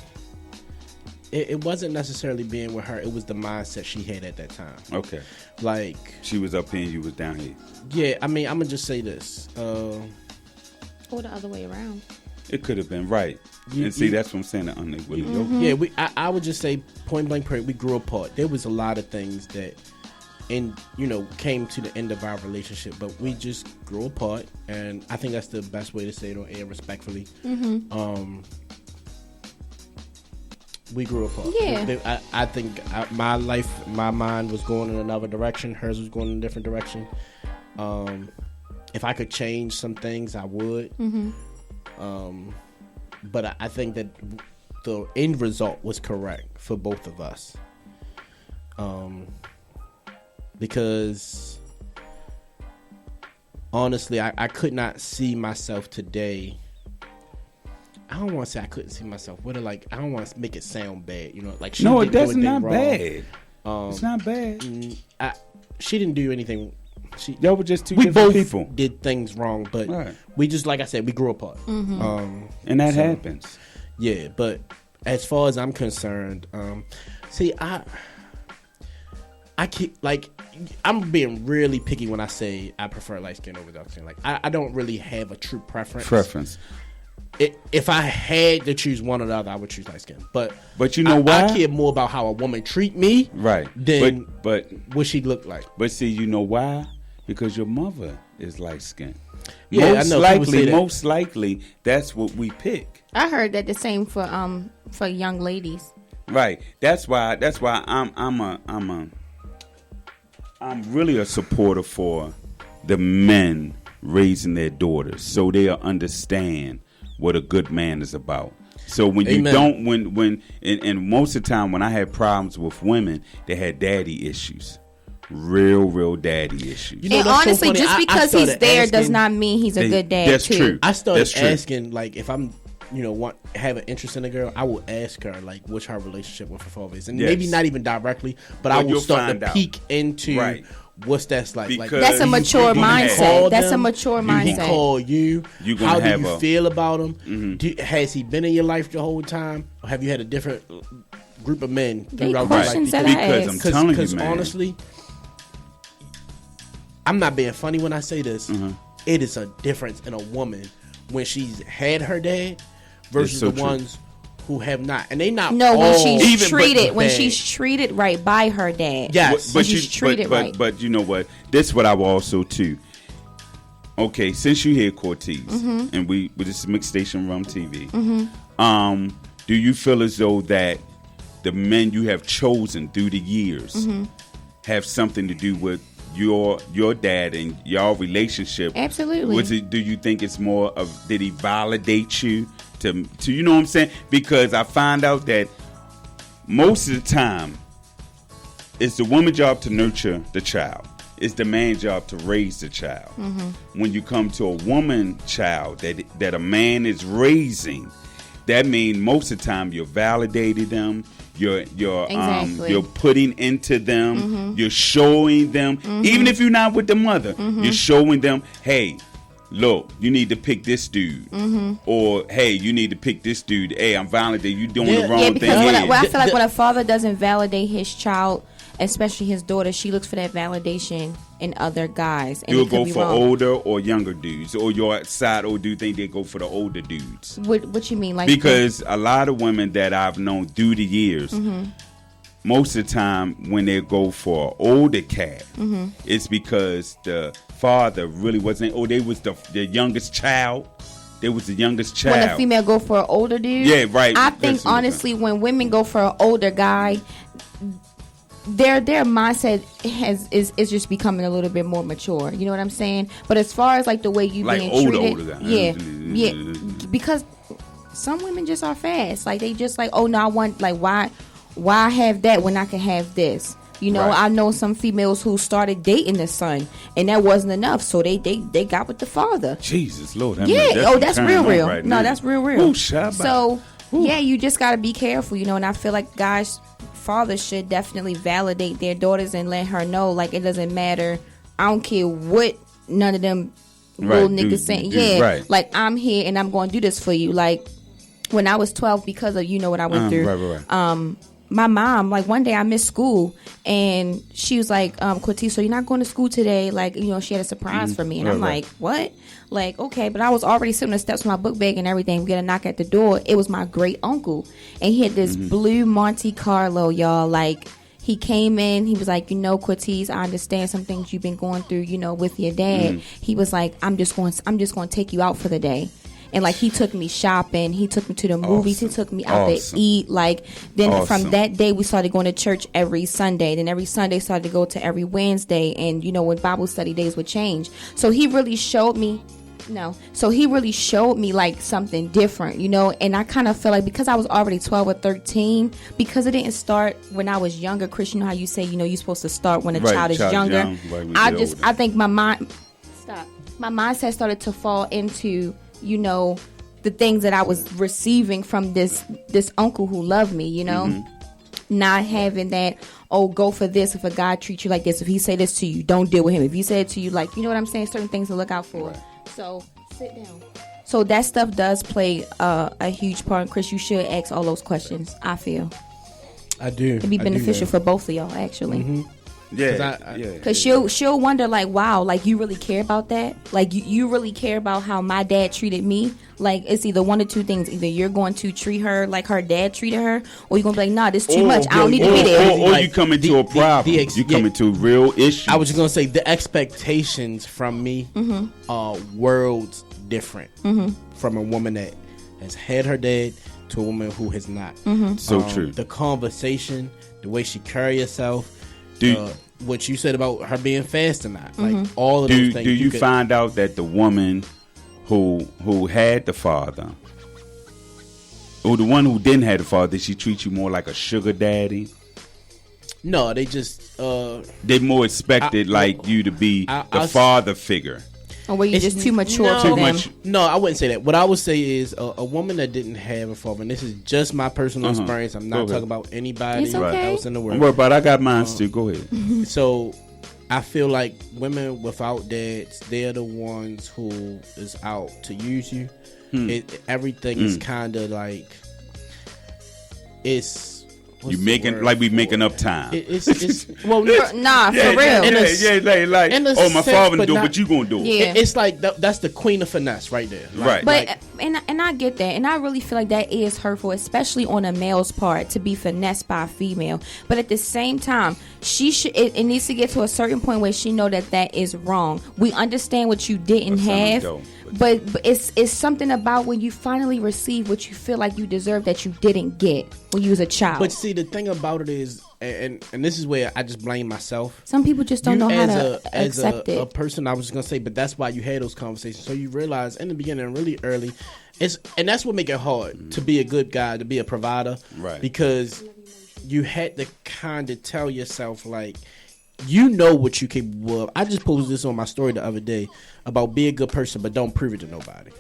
B: It wasn't necessarily being with her. It was the mindset she had at that time. Okay. Like,
C: she was up here and you was down here.
B: Yeah, I mean, I'm going to just say this.
A: Or the other way around.
C: It could have been, right. That's what I'm saying.
B: Mm-hmm. Yeah, I would just say, point blank period, we grew apart. There was a lot of things that, came to the end of our relationship, but we just grew apart. And I think that's the best way to say it on air, respectfully. Mm-hmm. We grew apart.
A: Yeah.
B: I think my life, my mind was going in another direction. Hers was going in a different direction. If I could change some things, I would. Mm-hmm. But I think that the end result was correct for both of us. Because honestly, I could not see myself today. I don't want to say I couldn't see myself. I don't want to make it sound bad, like she
C: no,
B: didn't
C: that's
B: do anything
C: not
B: wrong.
C: bad. It's not bad.
B: She didn't do anything.
C: Y'all were just two different people.
B: We both did things wrong, but we just, like I said, we grew apart.
A: Mm-hmm.
C: And that happens.
B: Yeah, but as far as I'm concerned, I keep, I'm being really picky when I say I prefer light skin over dark skin. Like, I don't really have a true preference. If I had to choose one or the other, I would choose light skin. But
C: you know why?
B: I care more about how a woman treat me, than
C: but
B: what she look like.
C: But see, you know why? Because your mother is light skinned.
B: Yeah,
C: Most likely, that's what we pick.
A: I heard that the same for young ladies.
C: Right. That's why I'm really a supporter for the men raising their daughters, so they'll understand what a good man is about. So when you don't, and most of the time when I had problems with women, they had daddy issues. Real daddy issues.
A: And honestly, so just because he's there does not mean he's a good dad.
C: That's true.
B: I started asking, if I'm, have an interest in a girl, I will ask her, what's her relationship with her father is. And maybe not even directly, but I will start to peek into what's that's like.
A: That's a mature mindset. That's a mature mindset.
B: He call you. How do you feel about him?
C: Mm-hmm.
B: Has he been in your life the whole time? Or have you had a different group of men throughout your life?
C: Because I'm telling you, man.
B: Honestly, I'm not being funny when I say this. Mm-hmm. It is a difference in a woman when she's had her dad versus the ones who have not, and they not.
A: No, when she's treated right by her dad.
B: Yes,
C: but she's treated right. But you know what? This is what I will also too. Okay, since you hear Cortez, and we with this mixed station Rum TV, do you feel as though that the men you have chosen through the years have something to do with your dad and your relationship?
A: Absolutely.
C: Do you think it's more of, did he validate you to you know what I'm saying? Because I find out that most of the time it's the woman's job to nurture the child. It's the man's job to raise the child. When you come to a woman child that a man is raising, that means most of the time you validated them,
A: Exactly.
C: putting into them. You're showing them, even if you're not with the mother, you're showing them, hey, look, you need to pick this dude, or hey, you need to pick this dude. Hey, I'm validating you doing the wrong thing.
A: Because I feel like when a father doesn't validate his child, especially his daughter, she looks for that validation in other guys. And
C: you'll go for older or younger dudes, or your side, or do you think they go for the older dudes?
A: What you mean, like?
C: Because a lot of women that I've known through the years, most of the time when they go for an older cat, it's because the father really wasn't. Or they was the youngest child. They was the youngest child.
A: When a female go for an older dude,
C: yeah, right.
A: I think honestly, when women go for an older guy, their mindset is just becoming a little bit more mature. You know what I'm saying? But as far as like the way you
C: like
A: being treated,
C: older guy.
A: yeah, because some women just are fast. Like they just like, oh no, I want, like, why have that when I can have this? You know, I know some females who started dating the son, and that wasn't enough, so they got with the father.
C: Jesus Lord,
A: that's real.
C: Right
A: no,
C: now.
A: that's real.
C: Ooh,
A: so yeah, you just got to be careful, you know. And I feel like guys, fathers should definitely validate their daughters and let her know, like, it doesn't matter. I don't care what none of them little niggas saying. Like, I'm here and I'm going to do this for you. Like, when I was 12, because of, you know, what I went through. My mom, like, one day I missed school, and she was like, Cortez, so you're not going to school today? Like, you know, she had a surprise for me. And I'm like, what? Like, okay. But I was already sitting on the steps with my book bag and everything. We get a knock at the door. It was my great uncle. And he had this blue Monte Carlo, y'all. Like, he came in. He was like, you know, Cortez, I understand some things you've been going through, you know, with your dad. He was like, I'm just going to take you out for the day. And, like, he took me shopping. He took me to the movies. He took me out to eat. Like, then from that day, we started going to church every Sunday. Then every Sunday started to go to every Wednesday. And, you know, when Bible study days would change. So he really showed me, like, something different, you know. And I kind of felt like, because I was already 12 or 13, because it didn't start when I was younger. Chris, you know how you say, you know, you're supposed to start when a child is younger. I think my mindset started to fall into, you know, the things that I was receiving from this uncle who loved me, you know, not having that, oh, go for this. If a guy treats you like this, if he say this to you, don't deal with him. If he say it to you, like, you know what I'm saying, certain things to look out for. So sit down. So that stuff does play a huge part. And Chris, you should ask all those questions, I feel.
B: I do.
A: It'd be beneficial for both of y'all, actually.
C: Yeah,
A: because she'll wonder, like, wow, like, you really care about that? Like, you really care about how my dad treated me? Like, it's either one or two things. Either you're going to treat her like her dad treated her, or you're going to be like, nah, this is too much. I don't need to be there.
C: Or you come into a problem. You come into real issues.
B: I was just going to say, the expectations from me are worlds different from a woman that has had her dad to a woman who has not.
C: So true.
B: The conversation, the way she carry herself, what you said about her being fast or not, like, all of those things.
C: Do you find out that the woman who had the father, or the one who didn't have the father, did she treat you more like a sugar daddy?
B: No, they just
C: they more expected you to be the father figure.
A: Or were you just too mature for them?
B: No, I wouldn't say that. What I would say is a woman that didn't have a father, and this is just my personal experience. I'm not talking about anybody else in the world.
C: But I got mine too. Go ahead.
B: So I feel like women without dads, they're the ones who is out to use you. Everything is kind of like, we making
C: up time.
B: It's
A: well, nah, for real.
C: My father do it, but you gonna do it.
A: Yeah.
B: It's like that's the queen of finesse right there.
C: Right.
A: But and I get that, and I really feel like that is hurtful, especially on a male's part, to be finessed by a female. But at the same time, it needs to get to a certain point where she know that is wrong. We understand what you didn't have. But it's something about when you finally receive what you feel like you deserve that you didn't get when you was a child.
B: But see, the thing about it is, and this is where I just blame myself.
A: Some people just don't know how to accept it.
B: As a person, I was just gonna say, but that's why you had those conversations. So you realize in the beginning, really early, and that's what make it hard to be a good guy, to be a provider,
C: right?
B: Because you had to kind of tell yourself, like, you know what you're capable of. I just posted this on my story the other day about be a good person, but don't prove it to nobody.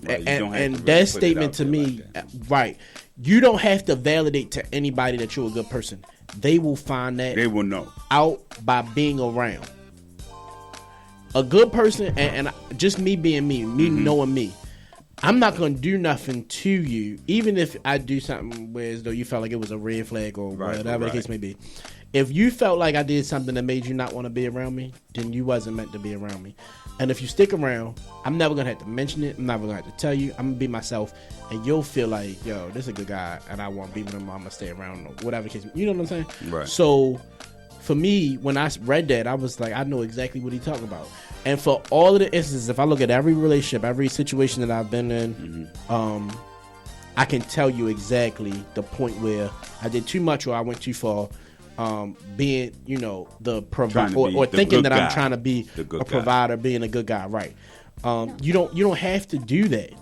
C: Right,
B: and that statement to me, right? You don't have to validate to anybody that you're a good person. They will find that.
C: They will know
B: out by being around a good person, and just me being me, knowing me. I'm not going to do nothing to you, even if I do something where as though you felt like it was a red flag or whatever the case may be. If you felt like I did something that made you not want to be around me, then you wasn't meant to be around me. And if you stick around, I'm never going to have to mention it. I'm never going to have to tell you. I'm going to be myself, and you'll feel like, yo, this is a good guy, and I want to be with him. I'm going to stay around, or whatever the case. You know what I'm saying? Right. So for me, when I read that, I was like, I know exactly what he's talking about. And for all of the instances, if I look at every relationship, every situation that I've been in, I can tell you exactly the point where I did too much or I went too far, being, the provider or thinking that I'm trying to be a provider, being a good guy, right? You don't have to do that.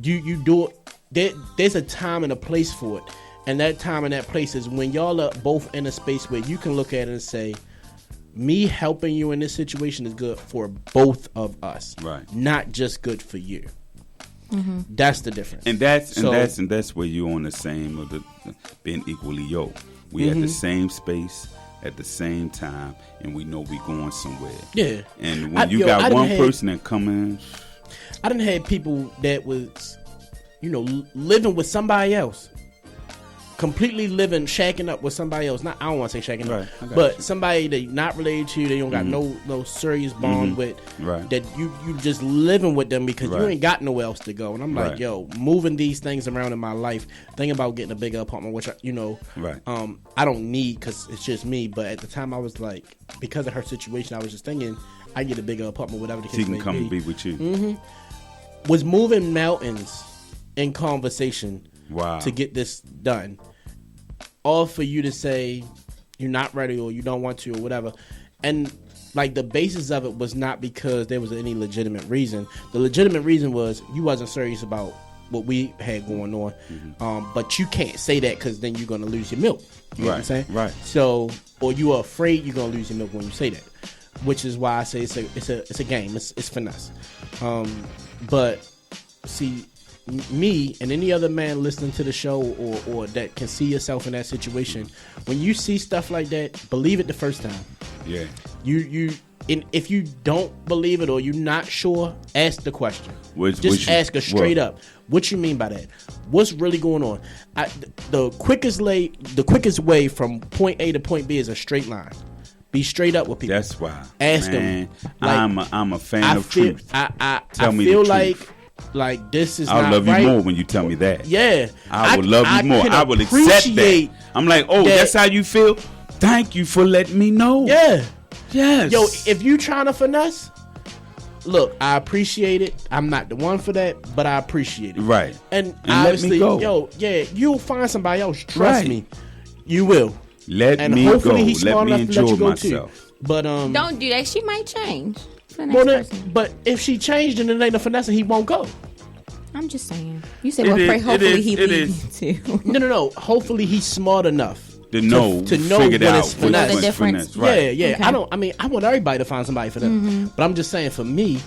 B: You do it. There's a time and a place for it, and that time and that place is when y'all are both in a space where you can look at it and say, me helping you in this situation is good for both of us, right? Not just good for you. That's the difference.
C: And that's where you're on the same of the being equally yoked. We at the same space at the same time, and we know we going somewhere.
B: Yeah.
C: And when you got one person that come in,
B: I done had people that was, living with somebody else. Completely living, shacking up with somebody else. I don't want to say shacking up, but somebody they not related to, they don't got no serious bond with. Right. That you just living with them because you ain't got nowhere else to go. And I'm like, yo, moving these things around in my life, thinking about getting a bigger apartment, which I don't need because it's just me. But at the time, I was like, because of her situation, I was just thinking I get a bigger apartment, whatever the case may be.
C: She can come and be with you.
B: Was moving mountains in conversation to get this done. All for you to say you're not ready or you don't want to or whatever. And like the basis of it was not because there was any legitimate reason. The legitimate reason was you wasn't serious about what we had going on. But you can't say that because then you're going to lose your milk. You know what I'm saying? Right. So, or you are afraid you're going to lose your milk when you say that. Which is why I say it's a game. It's finesse. But see, me and any other man listening to the show or that can see yourself in that situation, when you see stuff like that, believe it the first time. Yeah. And if you don't believe it or you're not sure, ask the question. Ask her straight up. What you mean by that? What's really going on? The quickest way from point A to point B is a straight line. Be straight up with people.
C: That's why.
B: Ask them.
C: Like, I'm a fan of truth.
B: Tell me the truth. Like this is
C: I'll
B: not
C: love
B: right.
C: you more when you tell me that.
B: Yeah.
C: I will love you more. I will accept that. I'm like, that's how you feel? Thank you for letting me know.
B: Yeah.
C: Yes.
B: Yo, if you trying to finesse, look, I appreciate it. I'm not the one for that, but I appreciate it.
C: Right.
B: And obviously,
C: let me go.
B: You'll find somebody else. Trust me. You will.
C: Let me go. Let me enjoy myself.
B: Too. But
A: don't do that. She might change.
B: But if she changed and it ain't a finesse, he won't go.
A: I'm just saying. You said, hopefully he leaves you too.
B: No. Hopefully he's smart enough
C: to know when it's
A: finesse. The difference.
C: Right.
B: Yeah. Okay. I want everybody to find somebody for them. But I'm just saying, for me,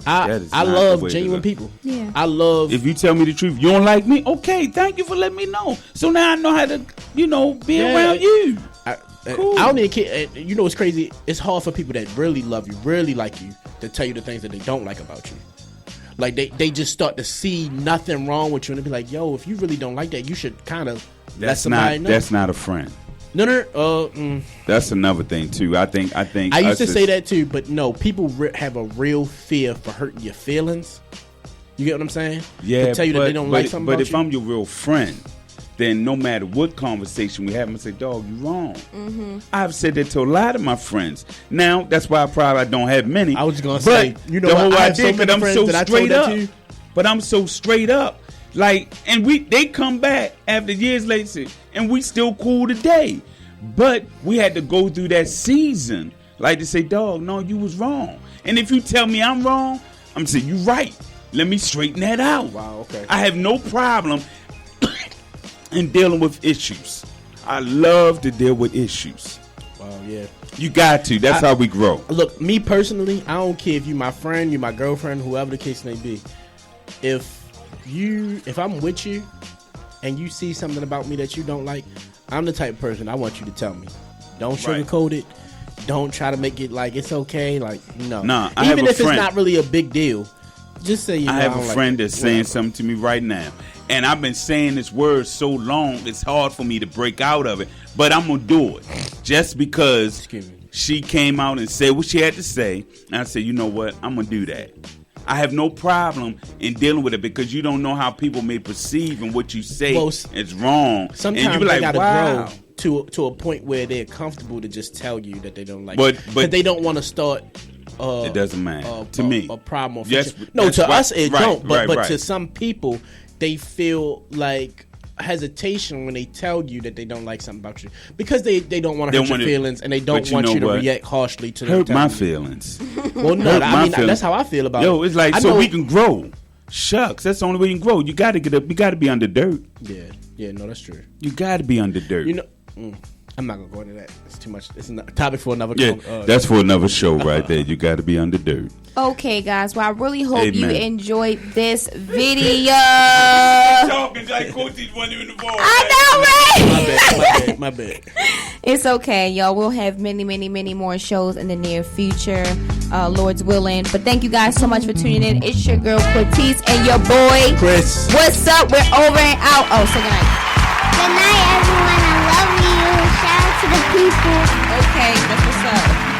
B: I love genuine people. Yeah. I love.
C: If you tell me the truth, you don't like me. Okay, thank you for letting me know. So now I know how to, be around you.
B: Cool. I don't need a kid. You know what's crazy? It's hard for people that really love you, really like you, to tell you the things that they don't like about you. Like they just start to see nothing wrong with you and they be like, yo, if you really don't like that, you should kind of let somebody know.
C: That's not a friend.
B: No.
C: That's another thing too. I think.
B: I used to say that too, but no, people have a real fear for hurting your feelings. You get what I'm saying?
C: Yeah.
B: To tell you that they don't like something about you.
C: But if I'm your real friend, then no matter what conversation we have, I'm going to say, dog, you wrong. Mm-hmm. I've said that to a lot of my friends. Now, that's why I don't have many.
B: I was just going to say,
C: the whole idea, but I'm so straight up. But I'm so straight up. Like, and they come back after years later, and we still cool today. But we had to go through that season, like to say, dog, no, you was wrong. And if you tell me I'm wrong, I'm saying, you right. Let me straighten that out.
B: Wow, okay.
C: I have no problem in dealing with issues. I love to deal with issues.
B: Wow, yeah.
C: You got to. That's how we grow.
B: Look, me personally, I don't care if you my friend, you my girlfriend, whoever the case may be. if I'm with you and you see something about me that you don't like, I'm the type of person I want you to tell me. Don't sugarcoat it. Don't try to make it like it's okay. Like, no.
C: Nah,
B: even if it's not really a big deal, just say,
C: I have a friend that's saying something to me right now. And I've been saying this word so long, it's hard for me to break out of it. But I'm going to do it. Just because she came out and said what she had to say. And I said, you know what? I'm going to do that. I have no problem in dealing with it because you don't know how people may perceive and what you say is wrong.
B: Sometimes
C: and you be like,
B: gotta
C: wow.
B: grow to a point where they're comfortable to just tell you that they don't like
C: but
B: they don't want to start
C: it doesn't matter to me
B: a problem or
C: yes,
B: no to us it don't but
C: right.
B: to some people they feel like hesitation when they tell you that they don't like something about you because they don't want to hurt your feelings and they don't want you to react harshly to them.
C: Hurt my feelings.
B: Well, no, I mean that's how I feel about it.
C: Yo, it's like so we can grow. Shucks, that's the only way you can grow. You got to get up. You got to be under dirt.
B: Yeah, no, that's true.
C: You got to be under dirt.
B: You know, I'm not gonna go into that. It's too much. It's a topic for another.
C: That's for another show right there. You got to be under dirt.
A: Okay, guys. Well, I really hope you enjoyed this video.
C: Talking like Cody's one in the ball.
A: I know, right?
B: My bad.
A: It's okay, y'all. We'll have many, many, many more shows in the near future, Lord's willing. But thank you guys so much for tuning in. It's your girl Cortez and your boy
B: Chris.
A: What's up? We're over and out. Oh, say goodnight.
E: Good night, everyone. I love you. Shout out to the people.
A: Okay, that's what's up.